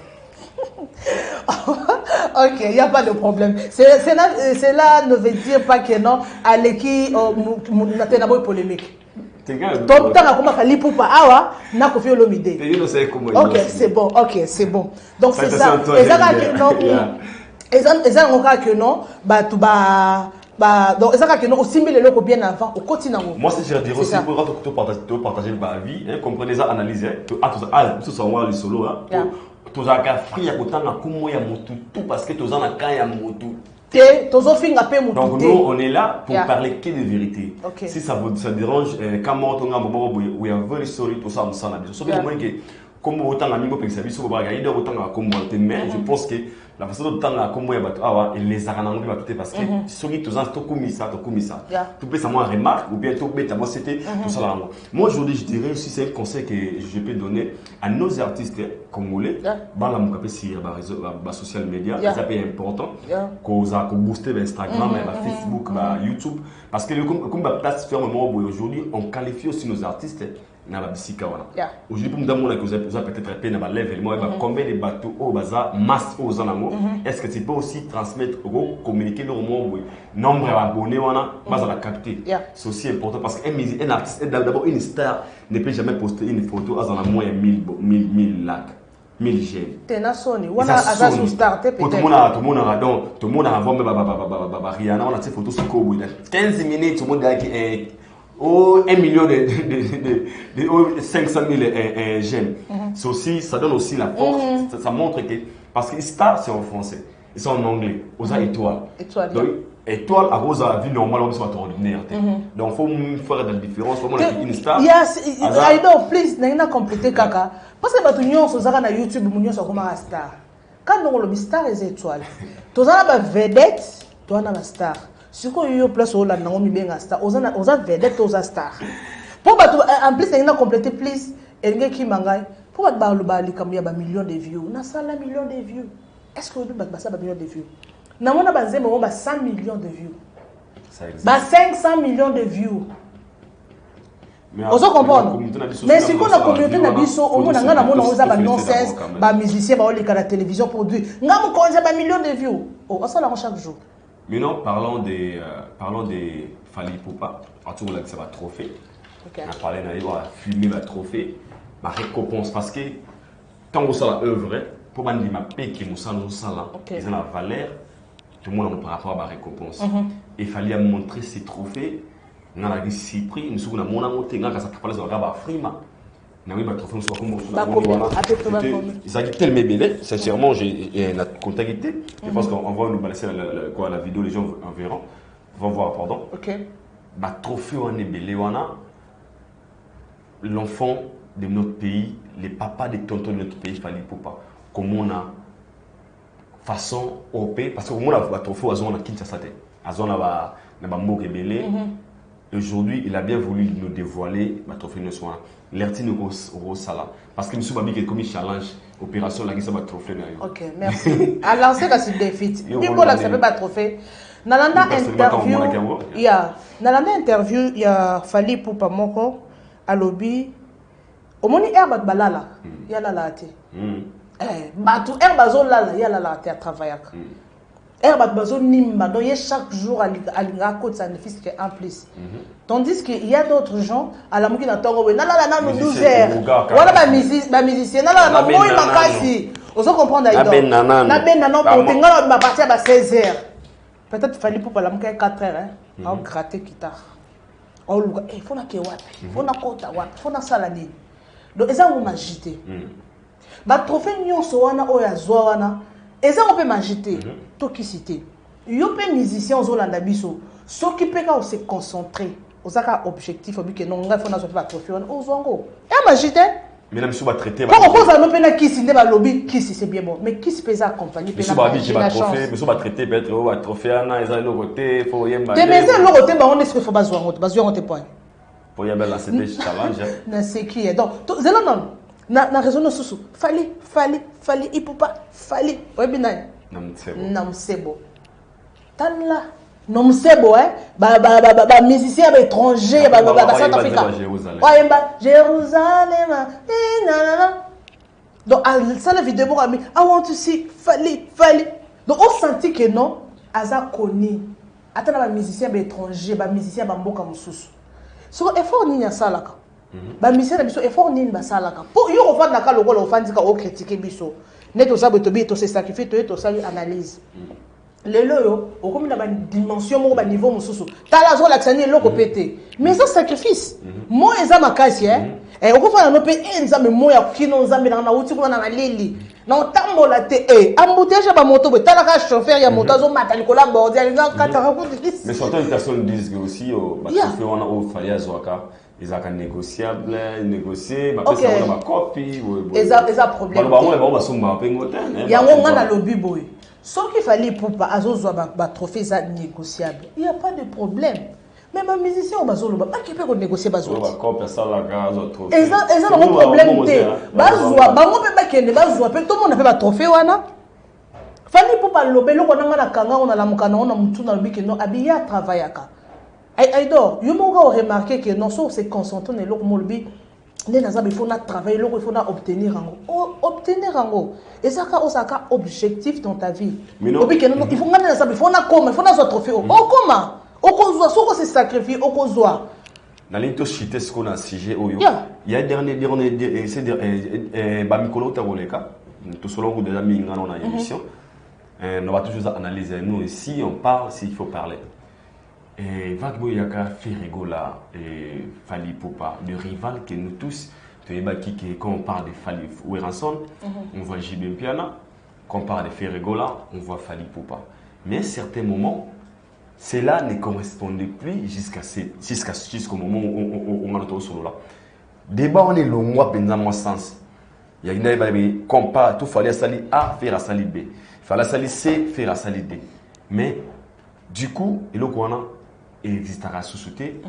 ok il y a pas de problème cela ne veut dire pas que non à l'équipe na tena boy polémique Tom tanga comme Fali Poupa awa na Koffi Olomide. Ok, c'est bon. OK, c'est bon. Donc c'est ça. Et ça que non. Et ça on que non, donc ça que non aussi mais le bien avant au quotidien. Moi si je dirais aussi pour partager ma vie, comprenez ça analyser tout ça on le solo là. Tous à free à côté na kumo ya motu tout parce que tous en a quand ya motu. Donc nous on est là pour parler que de vérité. Si ça dérange quand on a un moment où il y a very sorry tout ça on s'en a bien. Sauf que comme autant amigo pour service au bagarre, il autant comme mais je pense que la façon dont on a comme il y a awa et les arrangements va tout parce que celui tous en tout comme ça tout peut ça moi remarque ou bien tout bête moi c'était tout ça là. Moi aujourd'hui je dirais aussi c'est un conseil que je peux donner à nos artistes congolais dans la mocapé sur les social media ça peut être important qu'on a booster Instagram Facebook YouTube parce que comme la plateforme aujourd'hui on qualifie aussi nos artistes na la bisika wana aujourd'hui pour nous demander que vous avez peut-être peine à level moi combien de bateaux au bazar masse aux anamo est-ce que tu peux aussi transmettre ou communiquer le nombre d'abonnés wana base la capter c'est aussi important parce qu'un artiste d'abord une star ne peut jamais poster une photo à moins 1000 likes 1000 j'aime tenasoni wana aza sous star te peut-être tout le monde a envoyé Rihanna on a ces photos sur 15 minutes tout le monde a qui 1 million de 500 000 j'aime. C'est aussi, ça donne aussi la force. Ça montre que parce que star c'est en français, ils sont en anglais. Aux étoiles. Donc étoile à rose à vie normale on soit ordinaire. Donc faut faire la différence. Faut une star. Yes, I know. Please, n'ayez complété kaka. Parce que batu nyonso zaka na YouTube munyo so comme un star. Quand on le star les étoiles. Tozana ba vedette, toi na ba star. Si vous avez place où la Naomi bien star, vous avez vedette aux stars. Pour en plus, il a complété plus. Et il qui mangaille. Pour battre le bali comme il y a millions de views, on a 100 millions de views. Est-ce que vous avez ça millions de views? Non, on a basé mais on a 100 millions de views. Ça existe. 500 millions de views. On se comprend. Mais si on a communauté na biso, au moins on a mon nonsense, ba musicien ba la télévision produit. On a mon millions de views. Oh, on s'en la chaque jour. Maintenant, parlons de Fali Poupa. En tout cas, ça va trophée. On a parlé de filmer le trophée, ma récompense. Parce que quand on a l'œuvre, pour dire ma paix qui nous sent là, ils ont la valeur, tout le monde par rapport à ma récompense. Il fallait montrer ces trophées. On a dit si prix, nous sommes mon monté, on a ça parle de la frima. On a eu un trophée, ils ont dit tellement belle. Sincèrement, j'ai contacté. Je pense qu'on va nous balancer la vidéo, les gens verront. Vont voir, pardon. Le trophée, on est belé, on a l'enfant de notre pays, les papas des tontons de notre pays, Fali Poupa. Comment on a façon au pays, parce que comment on a trophée, on a Kinshasa, on a Mok et belé. Aujourd'hui, il a bien voulu nous dévoiler ma trophée de soin. L'Ertine Rosala. Parce que M. Babi qui a commis challenge, opération, la guise ma trophée. Ok, merci. À lancer la suite des feats. Il faut la savoir ma trophée. Dans l'interview, il y a Fali Poupa Moko, à lobby. Au moins, il y a balala. Il y a la latte. Batu herbazo lala, il y a la latte à travailler. Herbazo nimba, donc chaque jour à l'ingako de sa fils qui est en plus. Tandis qu'il y a d'autres gens à la mouki na tongo, na 12 heures. Voilà ma musicien, na moi il m'a cassé. On se comprend d'ailleurs. Na ben nanan pour tenga ma partie à 16 heures. Peut-être Fali Poupa la mouki 4 heures hein. On gratter guitare. On lui dit il faut na kewa, il faut na kota wa, il faut na salani. Donc ça on m'a jeté. Ba trophée nyonso wana oya zwa wana. Et ça on peut m'agiter. Tout qui cité. Yo peut musicien aux Hollandais biso. Ce qui peut se concentrer. Aux objectifs, que non, on va faire un trophée aux Zongo. Et m'agiter. Mais là, monsieur va traiter. Quand on pose à nos peines qui s'y n'est lobby, qui c'est bien bon. Mais qui se peut accompagner. Monsieur va traiter, monsieur va traiter peut-être au trophée ana, ils ont le côté, faut y emballer. Mais c'est le côté, on est ce qu'il faut baser en haut, baser en haut point. Pour y emballer lancer des challenges. Non, c'est qui est donc. C'est là non. Na raison de sous. Fali, il peut pas. Fali. Ouais bien. Non, c'est beau. Talla. Non, c'est beau, hein. Musicien étranger, South Africa. Jérusalem. Donc, ça la vidéo, I want to see Fali. Donc, on sentit que non, Aza Koni. Attends, musicien étranger, musicien Bamboka Moussous. so effort nini asalaka bamisien na biso effort nini basalaka po yo ofandaka lokola ofandika ocritique biso ne tosabe tobi to se sacrifice to tosali analyse lelo yo okomi na badimension moko baniveau mosusu tala azolakisa nini eloko pete mais eza sacrifice mo eza makasi okofana no mpe nzambe mo ya kino nzambe na uti kuna na leli na otambola te embouteillage bamoto boye talaka chauffeur ya moto azomata likolo ya borde alinga kataka mais certaines personnes disent que aussi bachauffeur wana oyo fali azwaka ezalaka négociable négocier bapesa wana bakopi eza problème bango basombaka mpe ngo te yango nga na lobi boye soki fali pupa azozwa batrophée eza négociable il y a pas de problème mais ma musicien au bazoloba ba kipe ko négocier bazolo ba copie ça la gaz trophée eza na problème te bazwa bango pe bakende bazwa pe tout monde pe ba trophée wana fali pupa lobelo ko nanga na kanga on la mukana on mutu na lobi ke no abiya travaillaka Aïdor, yo mo remarqué que non so se concentrer na loko mo lobi ne naza il faut na travailler loko il faut na obtenir ango et ça ka osaka objectif dans ta vie obi ke non il faut ngana na il faut na comme il faut na zo trophée comment okozwa soko se sacrifier okozwa na linto chité ce qu'on a sujet oyo il y a dernier c'est ba mikolo taboleka tout selon déjà mis ngana na émission on va toujours analyser nous ici on parle s'il faut parler et Vagbo Yaka fait rigola et Fali Poupa, le rival que nous tous, quand on parle de Fali Oueranson, on voit JB Piana, quand on parle de Ferregola, on voit Fali Poupa. Mais à certains moments, cela ne correspondait plus jusqu'au moment où on a sur là. Débat, on est le mois pendant mon sens. Il y a une compare, tout fallait sali A, faire à sali B. Il fallait sali C, faire à sali D. Mais du coup, il y a existera société,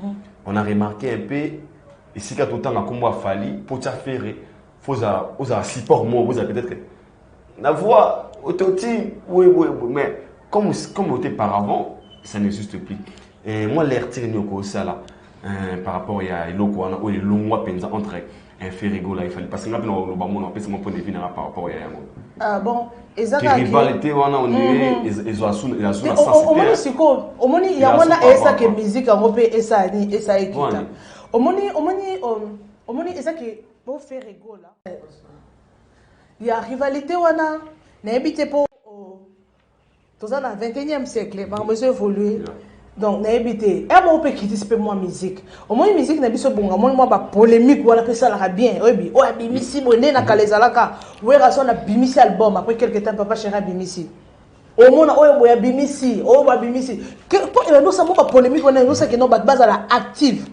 on a remarqué un peu, et si tout le temps, comme moi, Fali, pour te faire, il faut un support, vous avez peut-être la voix, oui, mais comme on était par avant, ça n'existe plus. Et moi, l'air tire ça là, par rapport à l'eau, où il y a long mois entre un Ferrigo là, il fallait parce que là, on a mon point de vue par rapport à ah bon, exactement. Rivalité, on est, ils ont au moni, il y a esa que musique en européen, esa ni, esa ekita. Au moni, esa que pour faire rigolo là. Il y a rivalité, wana, n'habite pas dans le 21e siècle, mais monsieur évolué. Donc, n'habite. Et moi, on peut quitter ce moi musique. Au moins, musique n'a pas de bon. Moi, ma polémique, voilà, que ça l'a bien. Oui, oh, bimisi, moi, né na kalezalaka. Oui, raison na bimisi album. Après quelques temps, papa chéri bimisi. Au moins, oh, boya bimisi, oh, bimisi. Que, toi, il y a nous ça, moi, polémique, on a nous ça qui nous base à la active.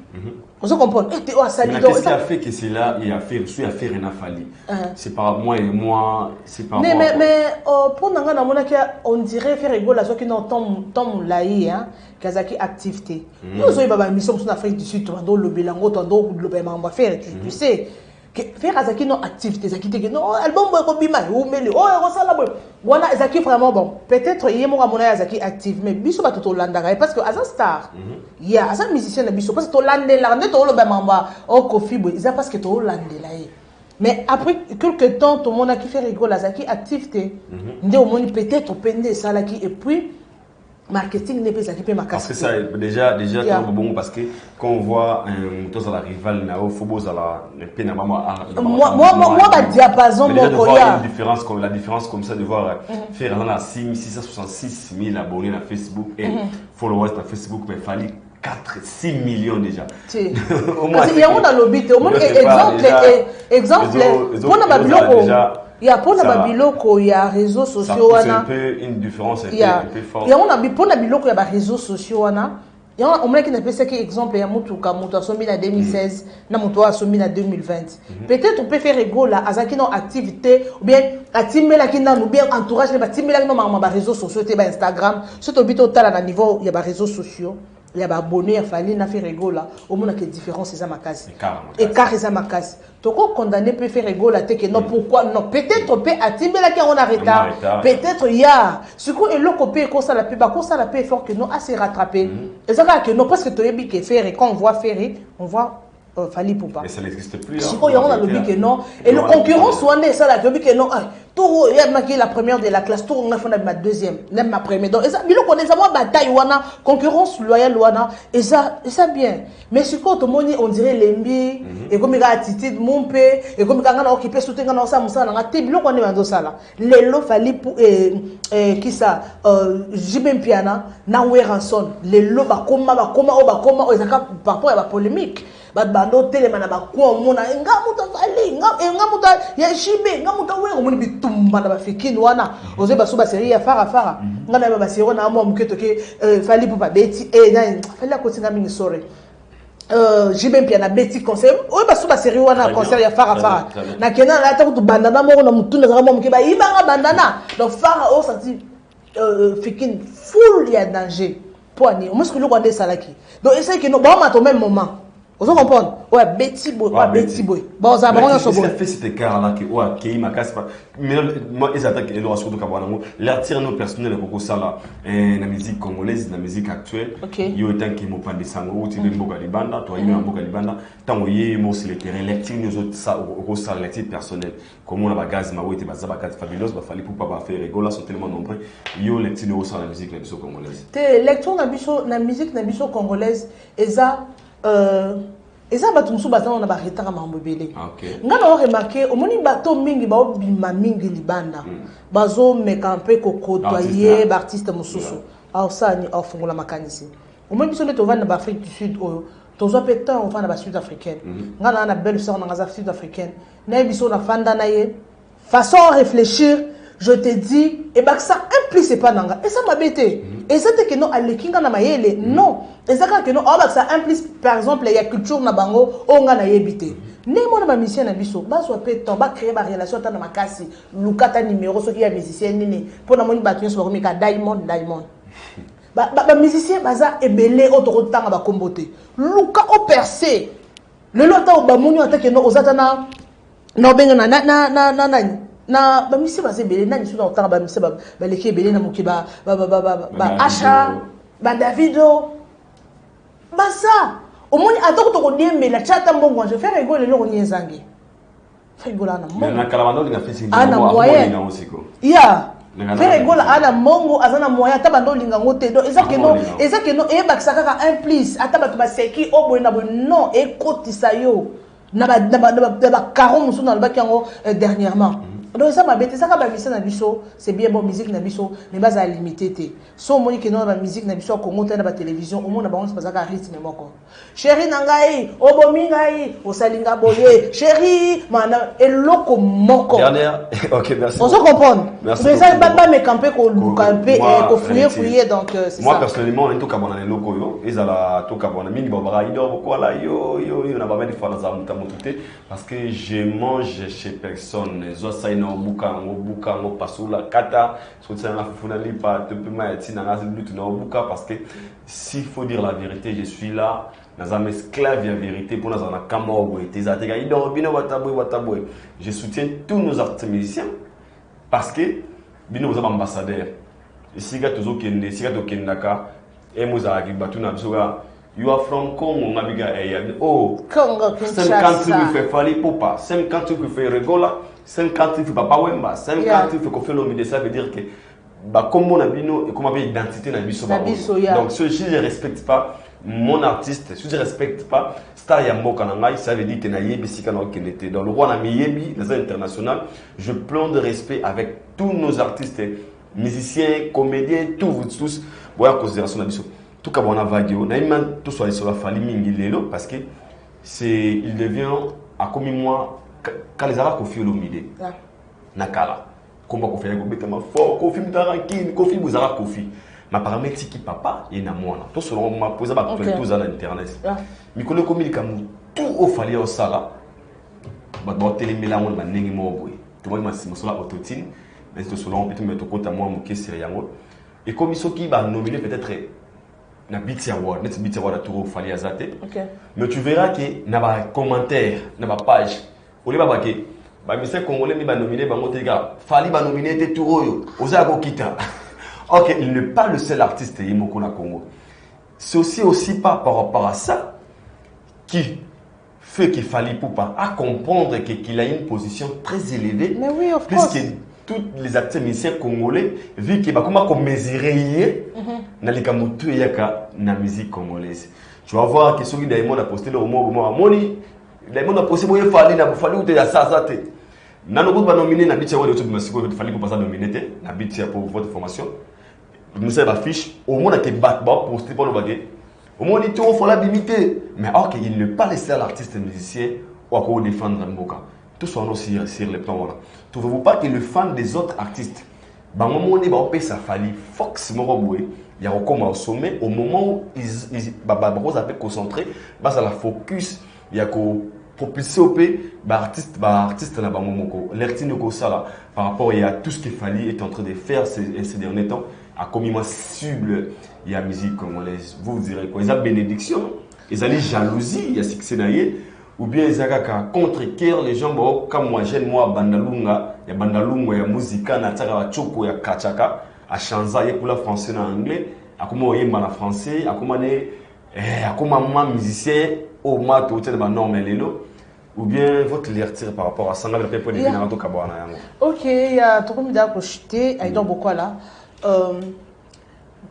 On se comprend. Et tu as sali. Qu'est-ce qui a fait que c'est là, il a fait, je suis à faire un affali. C'est pas moi et moi, c'est pas moi. Mais pour nous, on dirait faire rigolo à ceux qui n'ont tant laï, hein, Kazaki activité. Nous avons une mission en Afrique du Sud, on le bilango, on va faire, tu sais. Faire Azaki non activité, Zaki te non album boy ko bima ou meli oh resala boy wana Zaki vraiment bon peut-être yemo ka mona Zaki active mais biso ba to landaka parce que as un star ya as un musicien na biso parce que to landela ne to lo ba mamba o Kofi boy ça parce que to landela mais après quelques temps tout le monde a qui fait rigoler Zaki activité ndé au monde peut-être pende ça là qui et puis marketing n'est pas équipé ma parce que ça déjà yeah. Bon parce que quand on voit tous à la rival na au football à la peine moi ma diapason mon la différence comme ça de voir faire dans la 666 000 abonnés à Facebook et followers à Facebook mais fallait 6 millions déjà. Au moins il y a on a lobby au moins exemple pour na babiloko il y a pour na biloko il y a réseaux sociaux wana un peu une différence un peu forte. Il y a on a pour na biloko il y a réseaux sociaux wana il y a on m'a qui n'a pas ça qui exemple il y a mutuka mutu asomi na 2016 na mutu asomi na 2020 peut-être on peut faire rigolo là azaki non activité ou bien atimela ki na ou bien entourage les batimela no ma réseaux sociaux te ba Instagram surtout bito tala na niveau il y a réseaux sociaux il y a abonné à Fali na fait rigolo là au moins que différence c'est ça ma case et car c'est ça ma case toko condamné peut faire rigolo là te que non pourquoi non peut-être peut atimela ki on arrête peut-être il y a ce coup et l'autre peut comme ça la peut fort que non assez rattraper et ça que non parce que tu es bien que faire et quand on voit faire on voit Fali Poupa mais ça n'existe plus si on a le but que non et le concurrence on est ça là le but que non tout il y a marqué la première de la classe, tout on a fait ma deuxième, même ma première. Donc, ça, bilo connaît ça, moi bataille wana, concurrence loyale wana, et ça bien. Mais ce qu'on te montre, on dirait l'embi, et comme il a attitude mon père, et comme il a occupé soutenir dans ça, moussa, on a té bilo connaît dans ça là. Les lots fallait pour qui ça, Jibem Piana, na Ranson, les lots bakoma, ezaka parfois il y a polémique. Bando télémana bakwa mona ngamuta fali ngamuta ya shibe ngamuta we omoni bitumba na bafikini wana oze basuba série ya fara ngana ba série na mo muketo ke fali pour ba beti na fali akotinga mingi sore j'ai bien na beti concert oye basuba série wana concert ya fara na kena na ta kutu bandana moko na mutunda za mo mukeba ibanga bandana donc fara o senti fikini full ya danger poani o musku lokande salaki donc essaye que no ba ma au même moment. Vous comprenez? Ouais, Betty Boy, Betty Boy. Bon, ça va rien sur boy. Fait cet écart-là que, ouais, qui m'a cassé pas. Mais moi, ils attaquent et leur surtout Kabanamo. L'artire nos personnels, beaucoup ça là, la musique congolaise, la musique actuelle. Ok. Yo étant qui m'ont pas des sangs, tu veux m'boka libanda, toi il m'a m'boka libanda. Tant où yé moi c'est le terrain, l'artire nous autres ça, au ça l'artire personnel. Comme on a bagage, ma ouais, t'es basé à bagage fabuleux, bah fallait pour pas faire rigoler, sont tellement nombreux. Yo l'artire nous ça la musique la biso congolaise. T'es lecture la musique la biso congolaise, et ça. Et ça, on a retard à m'embobéler. On a remarqué, au moni bateau mingi ba bima mingi libanda. Bazo me campé ko côtoyer artiste mususu. Alors ça ni off la makanisi. Au moni biso to va na Afrique du Sud o tozo pétan on va na Sud africaine. Ngana na belle sœur na Sud africaine. Na biso na fanda na ye. Façon à réfléchir, je te dis et bah ça implique c'est pas nanga. Et ça m'a bêté. Et c'était que non à l'ékinga na mayele non. Et ça que non bah ça implique par exemple il y a culture na bango onga na yebité. Né mon ma mission na biso ba so pétan ba créer ba relation ta na makasi lukata numéro so qui ya musicien nini pour na moni batun so ko mika diamond ba musicien baza ebelé autre temps ba komboté luka o percé le lota o ba moni atake no ozata na no benga na ba misi ba sebele na nisu na otanga ba misi ba leki ebele na mokiba ba Asha ba Davido ba ça au moins atoko to ko diembe la chata mbongo je faire rigoler le roni nzangi faire rigoler na mbongo na kalabando linga fesi ana moyen ya faire rigoler ana mbongo azana moyen tabando linga ngote do ezake no e bakisaka ka implice atabatu ba seki oboy na boy non e kotisa yo na ba caron musu na albaki yango dernièrement. Donc ça m'a bêté ça quand musique na biso c'est bien bon musique na biso mais base à limiter so moni que non la musique na biso Congo na ba télévision au monde ba on se passe à rythme moko chéri nangai obomi ngai osalinga boye chéri mana eloko moko dernière OK merci on se comprend mais ça pas me camper ko camper et ko fouiller donc c'est ça moi personnellement en tout cas bon eloko yo ezala to ka bon mingi ba bara ido ko la yo na ba mettre fois dans ta montée parce que je mange chez personne zo ça buka ngo pasula kata sotia na fufuna lipa te pema etina na lutu na buka parce que s'il faut dire la vérité je suis là dans un esclave la vérité pour dans un kamo tes atega ido bino wataboy je soutiens tous nos artistes musiciens parce que bino vous ambassadeurs ici ga tozo kende ici ga to kendaka et moza ki batuna bisoga you are from Congo ngabiga oh Congo Kinshasa 50 ans fait fali popa 50 ans fait rigola 50 ans fait papa wemba 50 ans fait ko fait l'homme de ça veut dire que ba comme mon abino et comme avait identité na biso ba donc si je respecte pas mon artiste si je respecte pas star ya mboka na ngai ça veut dire que na yebi sika na okende dans le roi na miyebi dans international je pleure de respect avec tous nos artistes musiciens comédiens tous boya considération na biso tout cas on a vagué on a même tout soit sur la famille mingi lelo parce que c'est il devient à comme moi quand les arabes confient l'omidé nakala combat confie avec betama fort confie mutarakine confie buzara confie ma paramètre qui papa et na moi tout selon m'a posé ba tout ça dans internet mi connaît comme il kamu tout au fallait au sala ba ba télé mélange ba nengi mo boy tout moi ma simola autotine mais tout selon peut mettre compte à moi mon question yango et comme ils qui va nominer peut-être na Beat Award, net Beat Award à tout fallait azate. Mais tu verras que na ba commentaire, na ba page. Oli ba ke ba monsieur congolais mi ba nominé ba motega, fallait ba nominer te turoyo, oza ko kita. OK, il n'est pas le seul artiste Yimoko na Congo. C'est aussi pas par rapport à ça qui fait qu'il fallait pour pas à comprendre qu'il a une position très élevée. Mais oui, of course. tous les acteurs musiciens congolais, vu que comment qu'on mesurer dans les camoutous et la musique congolaise. Tu vas voir que ceux qui Diamond a posté le moment Moni, Diamond a posté il fallait ou ça te. Nano ba nominé na bitia wale tout masiko il fallait pour passer nominé na bitia pour votre formation. Nous savons affiche au moins que bat posté pour le baguette. Au moins il faut la limiter, mais or qu'il ne pas laisser l'artiste musicien ou à défendre Mboka. Tout soit aussi sur les plans voilà. Trouvez-vous pas que le fan des autres artistes, bah moment on est bah on paye ça fallait Fox Moroboué, il y a encore au sommet au moment où ils rose à peu concentré, bah ça la focus, il y a qu'au propulser au pays, artiste là bas momoko, l'ertine ko ça là par rapport à tout ce qu'il fallait est en train de faire ces derniers temps, a commis moi cible il y a musique congolaise, vous direz quoi, ils ont bénédiction, ils ont jalousie, il y a succès d'ailleurs. Ou bien ils ont contre-cœur les gens comme moi j'aime moi bandalunga ya bandalunga ya muzika na tsaka choko ya kachaka a chanza ya kula français na anglais akoma oyemba na français akoma ne akoma ma musicien au mato tete ba norme lelo ou bien votre lire par rapport à ça na pe pour devenir en tout cas bwana yango. OK, il y a tout comme da projeté ai donc beaucoup là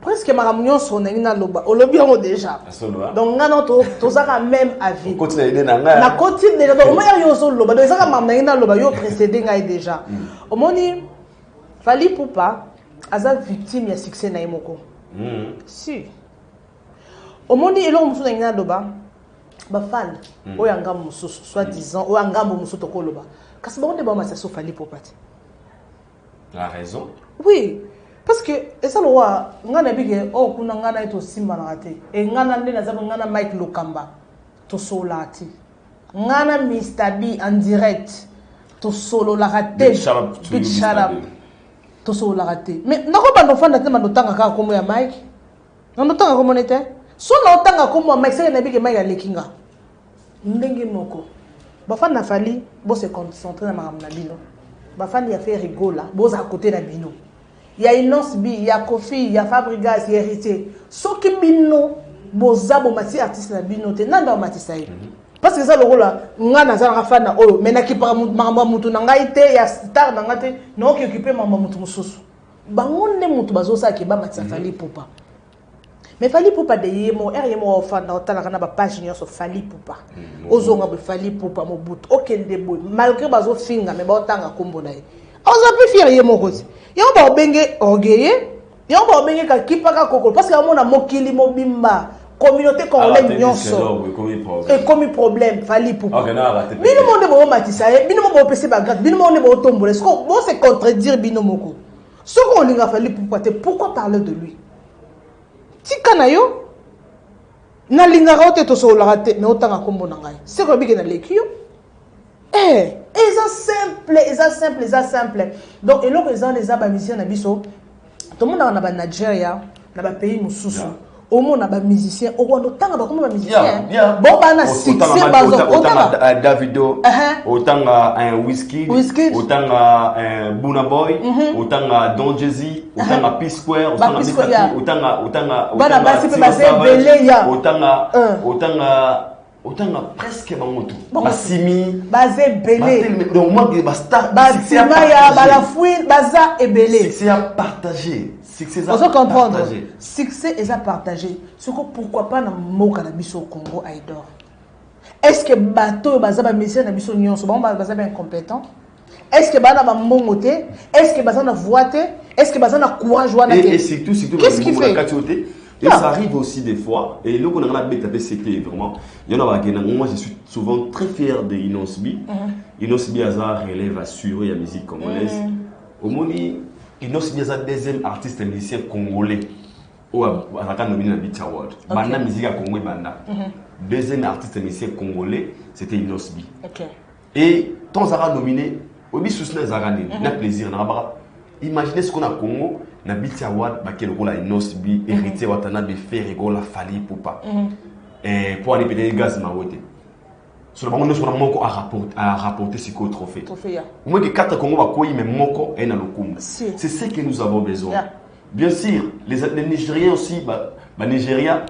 presque ma réunion sur na loba o lobi on déjà donc ngana to zaka même avis na continue déjà donc moi yo so loba donc zaka mam na loba yo précédé ngai déjà au moni Fally Ipupa aza victime ya succès na imoko si au moni elo musu na loba ba fan o yanga musu soit disant o yanga musu to ko loba kasi ba on ba ma so Fally Ipupa la raison oui. Parce que ça le roi ngana bige oh kuna ngana ito simba na ate e ngana ndena zabu ngana Mike Lokamba to solati ngana Mr B en direct to solo la raté big shout out to solo la raté mais nako bando fanda te manotanga ka komo ya Mike nanotanga komo nete so na otanga komo Mike c'est na bige Mike ya lekinga ndenge moko ba fanda Fally bo se concentrer na maramna bino ba fanda ya fait rigola bo za côté na bino. Il y a Inos B, il y a Kofi, il y a Fabregas, il y a Héritier. Ce qui bino, bozabo mati artiste na bino te nanda mati saï. Parce que ça le rôle là, ngana za rafana oh, mais na ki para mamba mutu na ngai te ya star na ngate, no ki occuper mamba mutu mususu. Bangonde mutu bazo sa ki ba mati Fally Ipupa. Mais Fally Ipupa de yemo, yemo ofan na otala kana ba page nyonso Fally Ipupa. Ozonga be Fally Ipupa mo but. Okende boy, malgré bazo finga mais ba otanga kombo na ye. Oza pu fier yemo kozi. Yo ba obenge orgueilleux, yo ba obenge ka kipaka koko parce que amona mokili mobimba communauté congolaise nyonso et comme problème Fally Ipupa. Bino monde bo matisa ye, bino mo pese ba grade, bino monde bo tomboler. Ce qu'on se contredire bino moko. Ce qu'on linga Fally Ipupa te pourquoi parler de lui? Tika na yo na linga rote to so la rate mais otanga kombo na ngai. C'est ko bige na lekio. C'est simple. Donc, et là, les gens, les musiciens, tout le monde a un Nigeria, un pays mususu. Au monde, un musicien, au monde, autant de musiciens. Bon, on a succès, autant Davido, autant un Whisky, autant un Burna Boy, autant Don Jay-Z, autant P-Square, autant presque bangoto basimi basé belé donc moi basta basima ya balafouine baza et belé c'est à partager succès à partager succès est à partager ce que pourquoi pas na moka na biso au Congo Aïdor est-ce que bateau baza ba mission na biso nyonso ba baza bien compétent est-ce que bana ba mongoté est-ce que baza na voité est-ce que baza na courage wana et surtout qu'est-ce qui fait et ça arrive aussi des fois, et là, on a c'était vraiment. Il y en a moi, je suis souvent très fier de Inos B. Inos B a relève assuré la musique congolaise. Au moins, Inos B a deuxième artiste musicien congolais. Au a nominé la Beat Award. Banda musique à Congo Banda. Deuxième artiste musicien congolais, c'était Inos B. Et tant Zara nominé, Obi Sousna Zara n'a plaisir. Imaginez ce qu'on a au Congo. Na Beat Award ba quel rôle a Inos B héritier watana be faire rigolo la Fally Ipupa et pour aller payer gaz ma wote sur le moment nous sommes moko à rapporter ce qu'au trophée au moins que 4 Congo ba koyi mais moko et na lokumba c'est ce que nous avons besoin bien sûr les Nigériens aussi ba Nigeria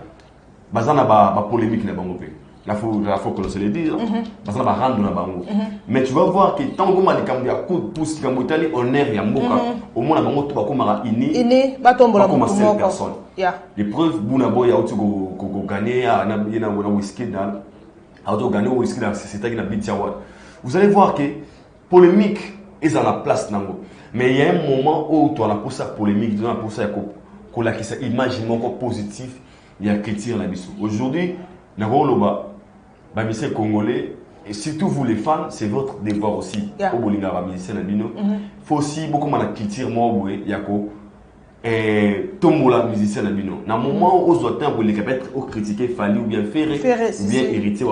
bazana ba polémique na bango pe Il faut que l'on se le dise. Parce qu'on va rendre la bango. Mais tu vas voir que tant qu'on m'a dit qu'il y a coup de pouce, qu'il y a on est rien. Au moins, la bango, tu vas comme ini batombola comme 5 personne. personnes. Les preuves, Bounabo, il y a aussi gagné, il y a un whisky dans. Gagné au whisky dans c'est qui n'a pas. Vous allez voir que polémique est à la place. Mais il y a un moment où tu as pour ça polémique, tu as pour ça qu'on a qui image positif, il y a critique la biso. Aujourd'hui, nous avons le musicien congolais, et surtout vous les fans, c'est votre devoir aussi. Au Bolinga, musicien Il faut aussi beaucoup de critique, il y a tombola musicien nabino na moment où on doit être critiquer Fali ou bien faire ou bien hériter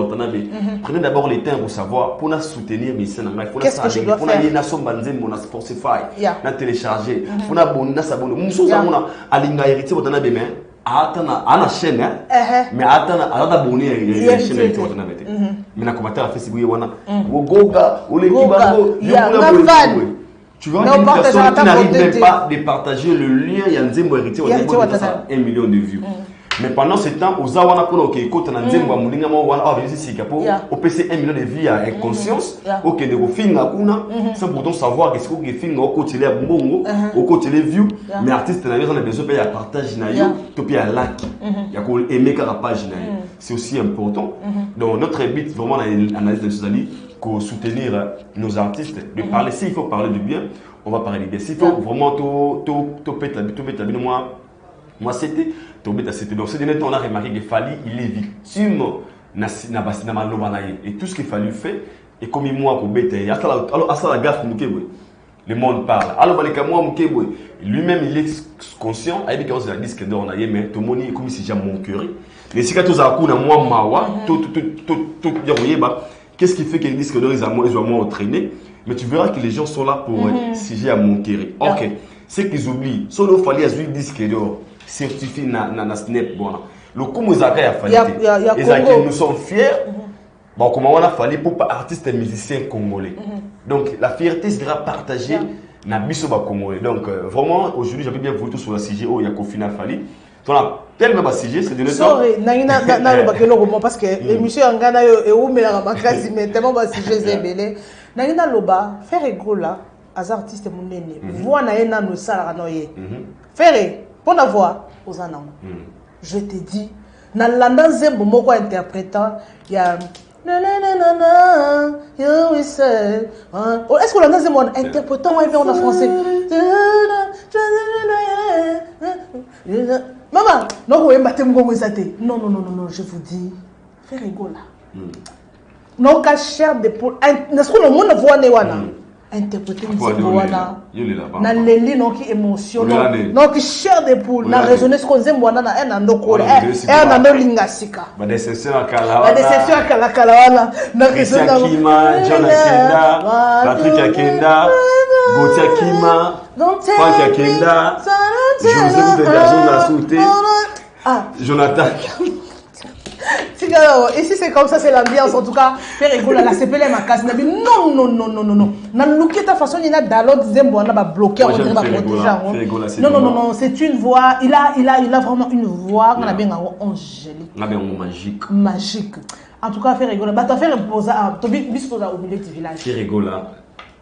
prenez d'abord le temps pour savoir pour soutenir musicien na il faut qu'est-ce que je dois faire pour na sombanze mon Spotify na télécharger pour na bonne s'abonner musuza mona alinga hériter botana be mais atana ana chaîne mais atana ala abonner à chaîne hériter botana bete mais na commentaire Facebook wana goga ou les kibango tu vois une personne qui n'arrive même pas de partager le lien, il y a un zémo héritier, on a 1 million de vues. Mais pendant ce temps, aux awana pour OK, quand on a zémo mulinga mo wana ah venir ici capo, au PC 1 million de vues à inconscience, OK de finga kuna, sans pourtant savoir qu'est-ce que finga au côté les bongo, au côté les views, mais artiste na besoin de besoin payer à partage na yo, to payer à like. Il y a qu'on aimer la page na yo. C'est aussi important. Donc notre but vraiment l'analyse de ces amis pour soutenir nos artistes, de parler, s'il faut parler du bien, on va parler du bien. S'il faut vraiment tout péter la vie, moi c'était, tout péter c'était. Donc ce dernier temps on a remarqué que Fali, il est victime et tout ce qu'il Fali fait, et comme moi pour bêter, alors à ça la gaffe le monde parle. Alors lui-même il est conscient, il dit que c'est la disque d'or mais tout le monde est comme si j'ai mon cœur. Mais si quand tu as un moi mawa, tout qu'est-ce qui fait qu'ils disent que ils ont moins entraîné? Mais tu verras que les gens sont là pour siéger à Monterrey. Ok. C'est qu'ils oublient. Solo fallait à disque d'or certifié na snap. Le coup nous a fallu. Nous sommes fiers. Bon, comment on a fallu pour artistes et musiciens congolais. Donc la fierté sera partagée na bisoba congolais. Donc vraiment aujourd'hui j'avais bien voulu tout sur la CG où il y a Kofina Fali. On a tellement bassigé, c'est de notre sorry, parce que l'émission en Ghana est où mais la makasi mais tellement bassigé zébélé. Nangina loba faire ego là, as artiste monene. Voix na ena no sala na ye. Faire pour la voix aux anam. Je te dis, na landa zembo moko interprétant, il y a you will say. Est-ce que l'on a zembo interprétant ou en français? Maman, non, non, je vous dis, faire rigolo là. Non, qu'à cher de poule. N'est-ce que le monde voit Newana? Interpréter une Newana. Na leli non qui émotion, non qui cher de poule. Na raisonner ce qu'on aime Wana na un ando kole. Un ando lingasika. Ba déception à Kalawana. Ba déception à Kalawana. Na raisonner. Kima, John Akenda, Patrick Akenda, Gauthier Kima, Franck Akenda. Joseph de Garçon de la Souté. Jonathan. Ici c'est comme ça, c'est l'ambiance. En tout cas, faire rigolo là, c'est pelé ma casse. Non. Na look ta façon il a d'alot zembo on a bloqué, on va protéger. Non, c'est une voix. Il a vraiment une voix qu'on a bien angélique. On a bien magique. Magique. En tout cas, faire rigolo. Bah, tu as fait reposer à au milieu du village. Faire rigolo là.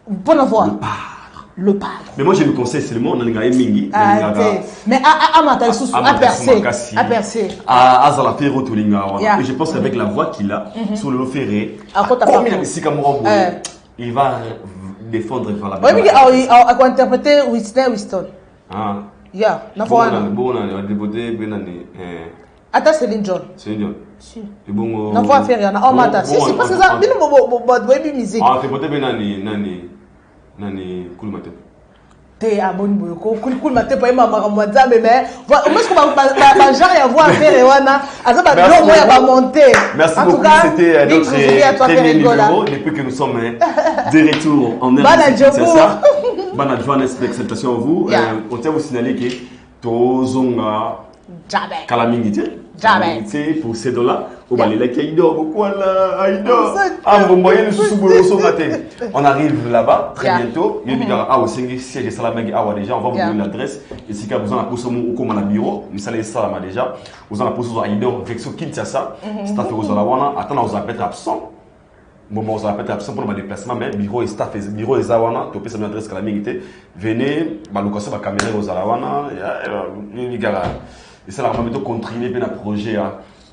Bonne voix. Le padre. Mais moi je le conseille seulement on a une mingi. Mais à percer. À la faire au Tolinga. Et je pense qu'avec la voix qu'il a sur le ferré, il va défendre la voix. Oui, il a interprété Winston. Ah. Yeah, na voix. Bon, on a dévoté Benani. Attends, Céline John. Céline John. Si. Et bon. Na voix faire yana. Oh mata. Si parce que ça, bien bon musique. Ah, dévoté Benani nani Kulmate. T'es à mon boyau, Kulmate pas ma maramouaza mais moi ce qu'on va genre y avoir faire et wana, alors bah non moi va monter. Merci beaucoup, c'était notre premier numéro depuis que nous sommes de retour en RDC. C'est ça. Bonne advance d'acceptation à vous. On tient vous signaler que Tozonga Kalamingité pour ces dollars On arrive là-bas très bientôt. Déjà, on va vous donner l'adresse. Et si vous avez un bureau, vous allez déjà. Vous avez un Vexo Kinshasa. Staff attends, vous avez absent. Bon, on s'appelle absent pour le déplacement, mais bureau et staff, bureau et Zawana, tu peux savoir l'adresse que la mérité. Venez, location va caméra aux Zawana, et ça la même contribuer bien à projet,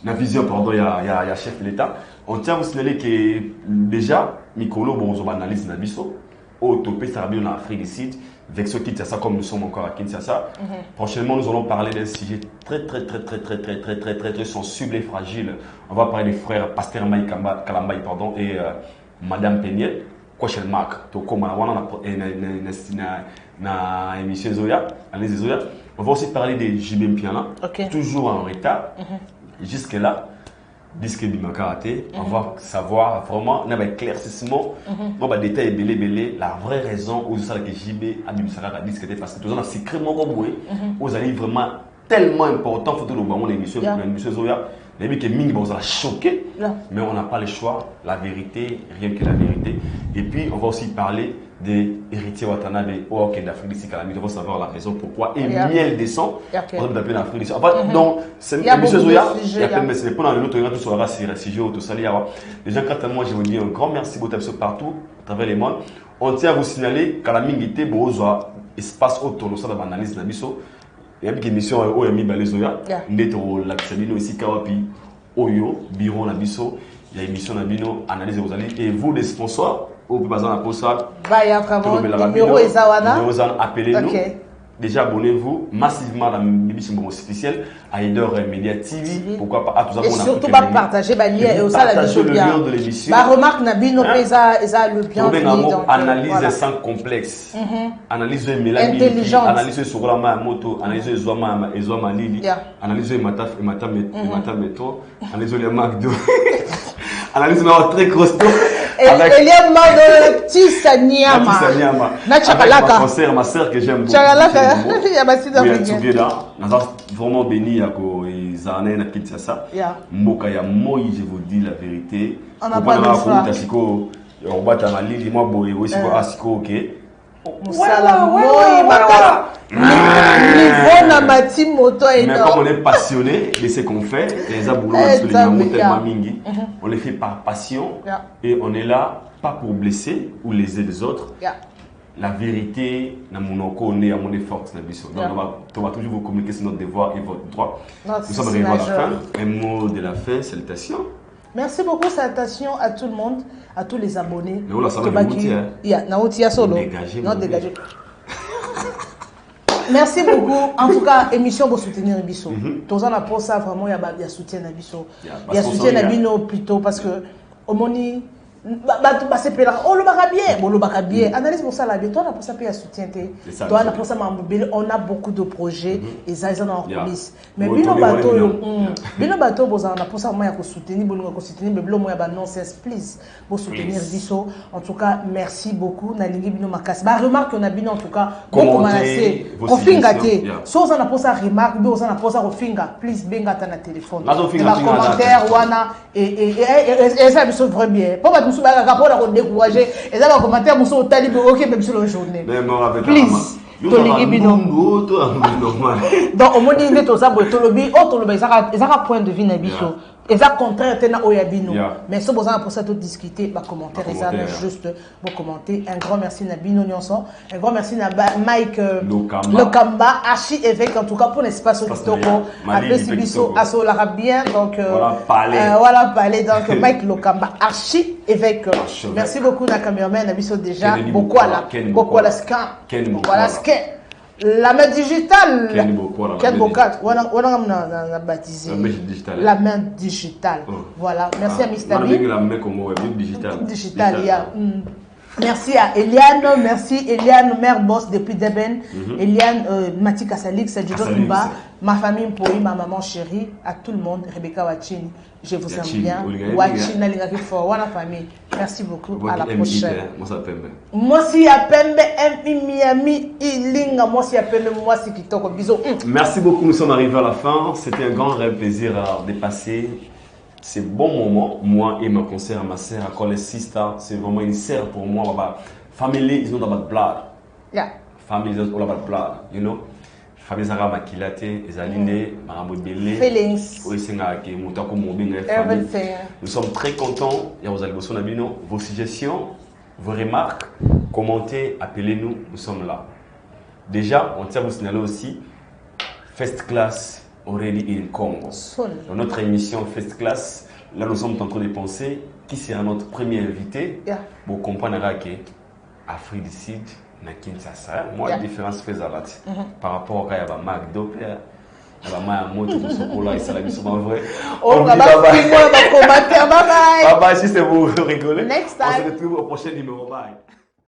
la vision, pardon, il y a chef de l'État. On tient à vous signaler que déjà, Mikolo, bon, on analyse Nabiso, au topé, ça va bien en Afrique du Sud, Vexo Kinshasa, comme nous sommes encore à Kinshasa. Prochainement, nous allons parler d'un sujet très sensible et fragile. On va parler des frères Pasteur Maï Kalambay, pardon, et Madame Peniel. Question mark. To comme na émission Zoya, Zoya. On va aussi parler des JB Piana, toujours en retard. Jusque là. Disque Bimakaraté, on va savoir vraiment, on a un éclaircissement, on va détailler belé, la vraie raison où ça que JB a Bimakaraté disque parce que tout ça secrètement reboué, vous allez vraiment tellement important, faut que nous l'émission Zoya, les mecs qui ming vous allez choquer, mais on n'a pas le choix, la vérité, rien que la vérité. Et puis on va aussi parler des héritiers Watanabe au Hockey d'Afrique d'ici à la on va savoir la raison pourquoi et miel descend on va d'appeler l'Afrique d'ici. Donc c'est une émission Zoya, il y a plein de messages pour dans l'autre tout sur la sujet tout ça. Déjà quand moi je vous dis un grand merci beaucoup partout à travers les mondes. On tient à vous signaler qu'à la mingité bozoa espace autour de ça dans l'analyse de Nabiso. Il y a une émission au Yami Balezoya, Neto Laxabino ici Kawapi Oyo Biron Nabiso. Il y a une émission Nabino analyse de vos alliés et vous les sponsors. Au plus besoin pour ça. Il y a vraiment numéro et Zawana. Appelez-nous. Déjà abonnez-vous massivement à l'émission officielle à Aider Media TV. Pourquoi pas à tous et surtout pas partager le lien de l'émission. Remarque Nabino Pesa le bien fini. Analyse sans complexe. Analyse intelligence. Analyse sur la moto. Analyse Zouama et Zouama Lili. Analyse Mataf et Matam Metro. Analyse les McDo. Analyse très costaud. Et il y a un petit Sanyama. Na Chakalaka. Concert, ma sœur que j'aime beaucoup. Chakalaka. Il y a ma sœur africaine. Nous sommes vraiment bénis à Zané na Kinshasa. Mboka ya moi, je vous dis la vérité. On n'a pas de choix. On va ta malili moi boy aussi quoi asiko OK. Musala moi makara. Niveau na mati moto et mais comme on est passionné de ce qu'on fait, les aboulons sur les tellement mingi, on les fait par passion et on est là pas pour blesser ou léser les autres. La vérité, na monoko on est à mon effort na biso. Donc on va toujours vous communiquer sur notre devoir et votre droit. Nous sommes arrivés à la fin. Un mot de la fin, salutations. Merci beaucoup, salutations à tout le monde, à tous les abonnés. Mais là ça va bien. Solo. Non dégagé. Merci beaucoup. En tout cas, émission pour soutenir Bisso. Tous en pour ça vraiment il y a soutien à Bisso. Il y a soutien à Bino plutôt parce que au moni c'est pela oh le bien bon le bien analyse pour ça là bien toi on a pour ça payer soutien toi on a pour ça on a beaucoup de projets et ça ils sont en coulisses mais bino bateau on a pour ça moi ya soutenir bon ko soutenir mais blo moi ya nonsense please pour soutenir Bisso en tout cas merci beaucoup na lingi bino makasi ba remarque on a bino en tout cas beaucoup menacé kofinga te so on a pour ça remarque on a pour ça kofinga please benga ta na téléphone dans commentaire wana et ça Bisso vraiment bien pour la décourager et ça va commenter mon son tali ok même sur la journée please to ligi bino donc au moins il est aux abos to lobi ça point de vue na biso et ça contraire tena oyabino mais ce besoin pour ça de discuter ba commentaire et ça juste pour commenter un grand merci na bino nyonso un grand merci na Mike Lokamba archi évêque en tout cas pour l'espace kitoko après biso aso la bien donc voilà parler donc Mike Lokamba archi évêque merci beaucoup na cameraman na biso déjà beaucoup à la scan voilà scan la main digitale. Ken Bokat. On a baptisé. La main digitale. Voilà. Merci à Mr. B. La main comme digitale. Digital, merci à Eliane, merci Eliane, mère boss depuis Deben. Eliane, Mati Kassalik, Sedjito Tumba, ma famille Mpoi, ma maman chérie, à tout le monde, Rebecca Wachini, je vous aime bien. Wachini, Wana famille. Merci beaucoup, à la prochaine. Moi si à Pembe, Miami, Ilinga, moi si à Pembe, moi si Kitoko, bisous. Merci beaucoup, nous sommes arrivés à la fin. C'était un grand plaisir de passer c'est bon moment. Moi et ma conseillère, ma sœur, encore les sisters, c'est vraiment une sœur pour moi. Family is not about blood. Yeah. Family is not all about blood, you know. Famille Zara Makilate, Ezaline, Maramobele. Feelings. Everything. Nous sommes très contents. Vos suggestions, vos remarques, commentez, appelez-nous, nous sommes là. Déjà, on tient à vous signaler aussi, First Class already in Congo. Dans notre émission First Class, là nous sommes en train de penser qui sera notre premier invité. Pour comprendre que Afrique du Sud, na Kinshasa, moi la différence fait ça par rapport à Marc Doppler. On va bye bye. Bye bye si c'est vous rigoler. Next time. On se retrouve au prochain numéro. Bye.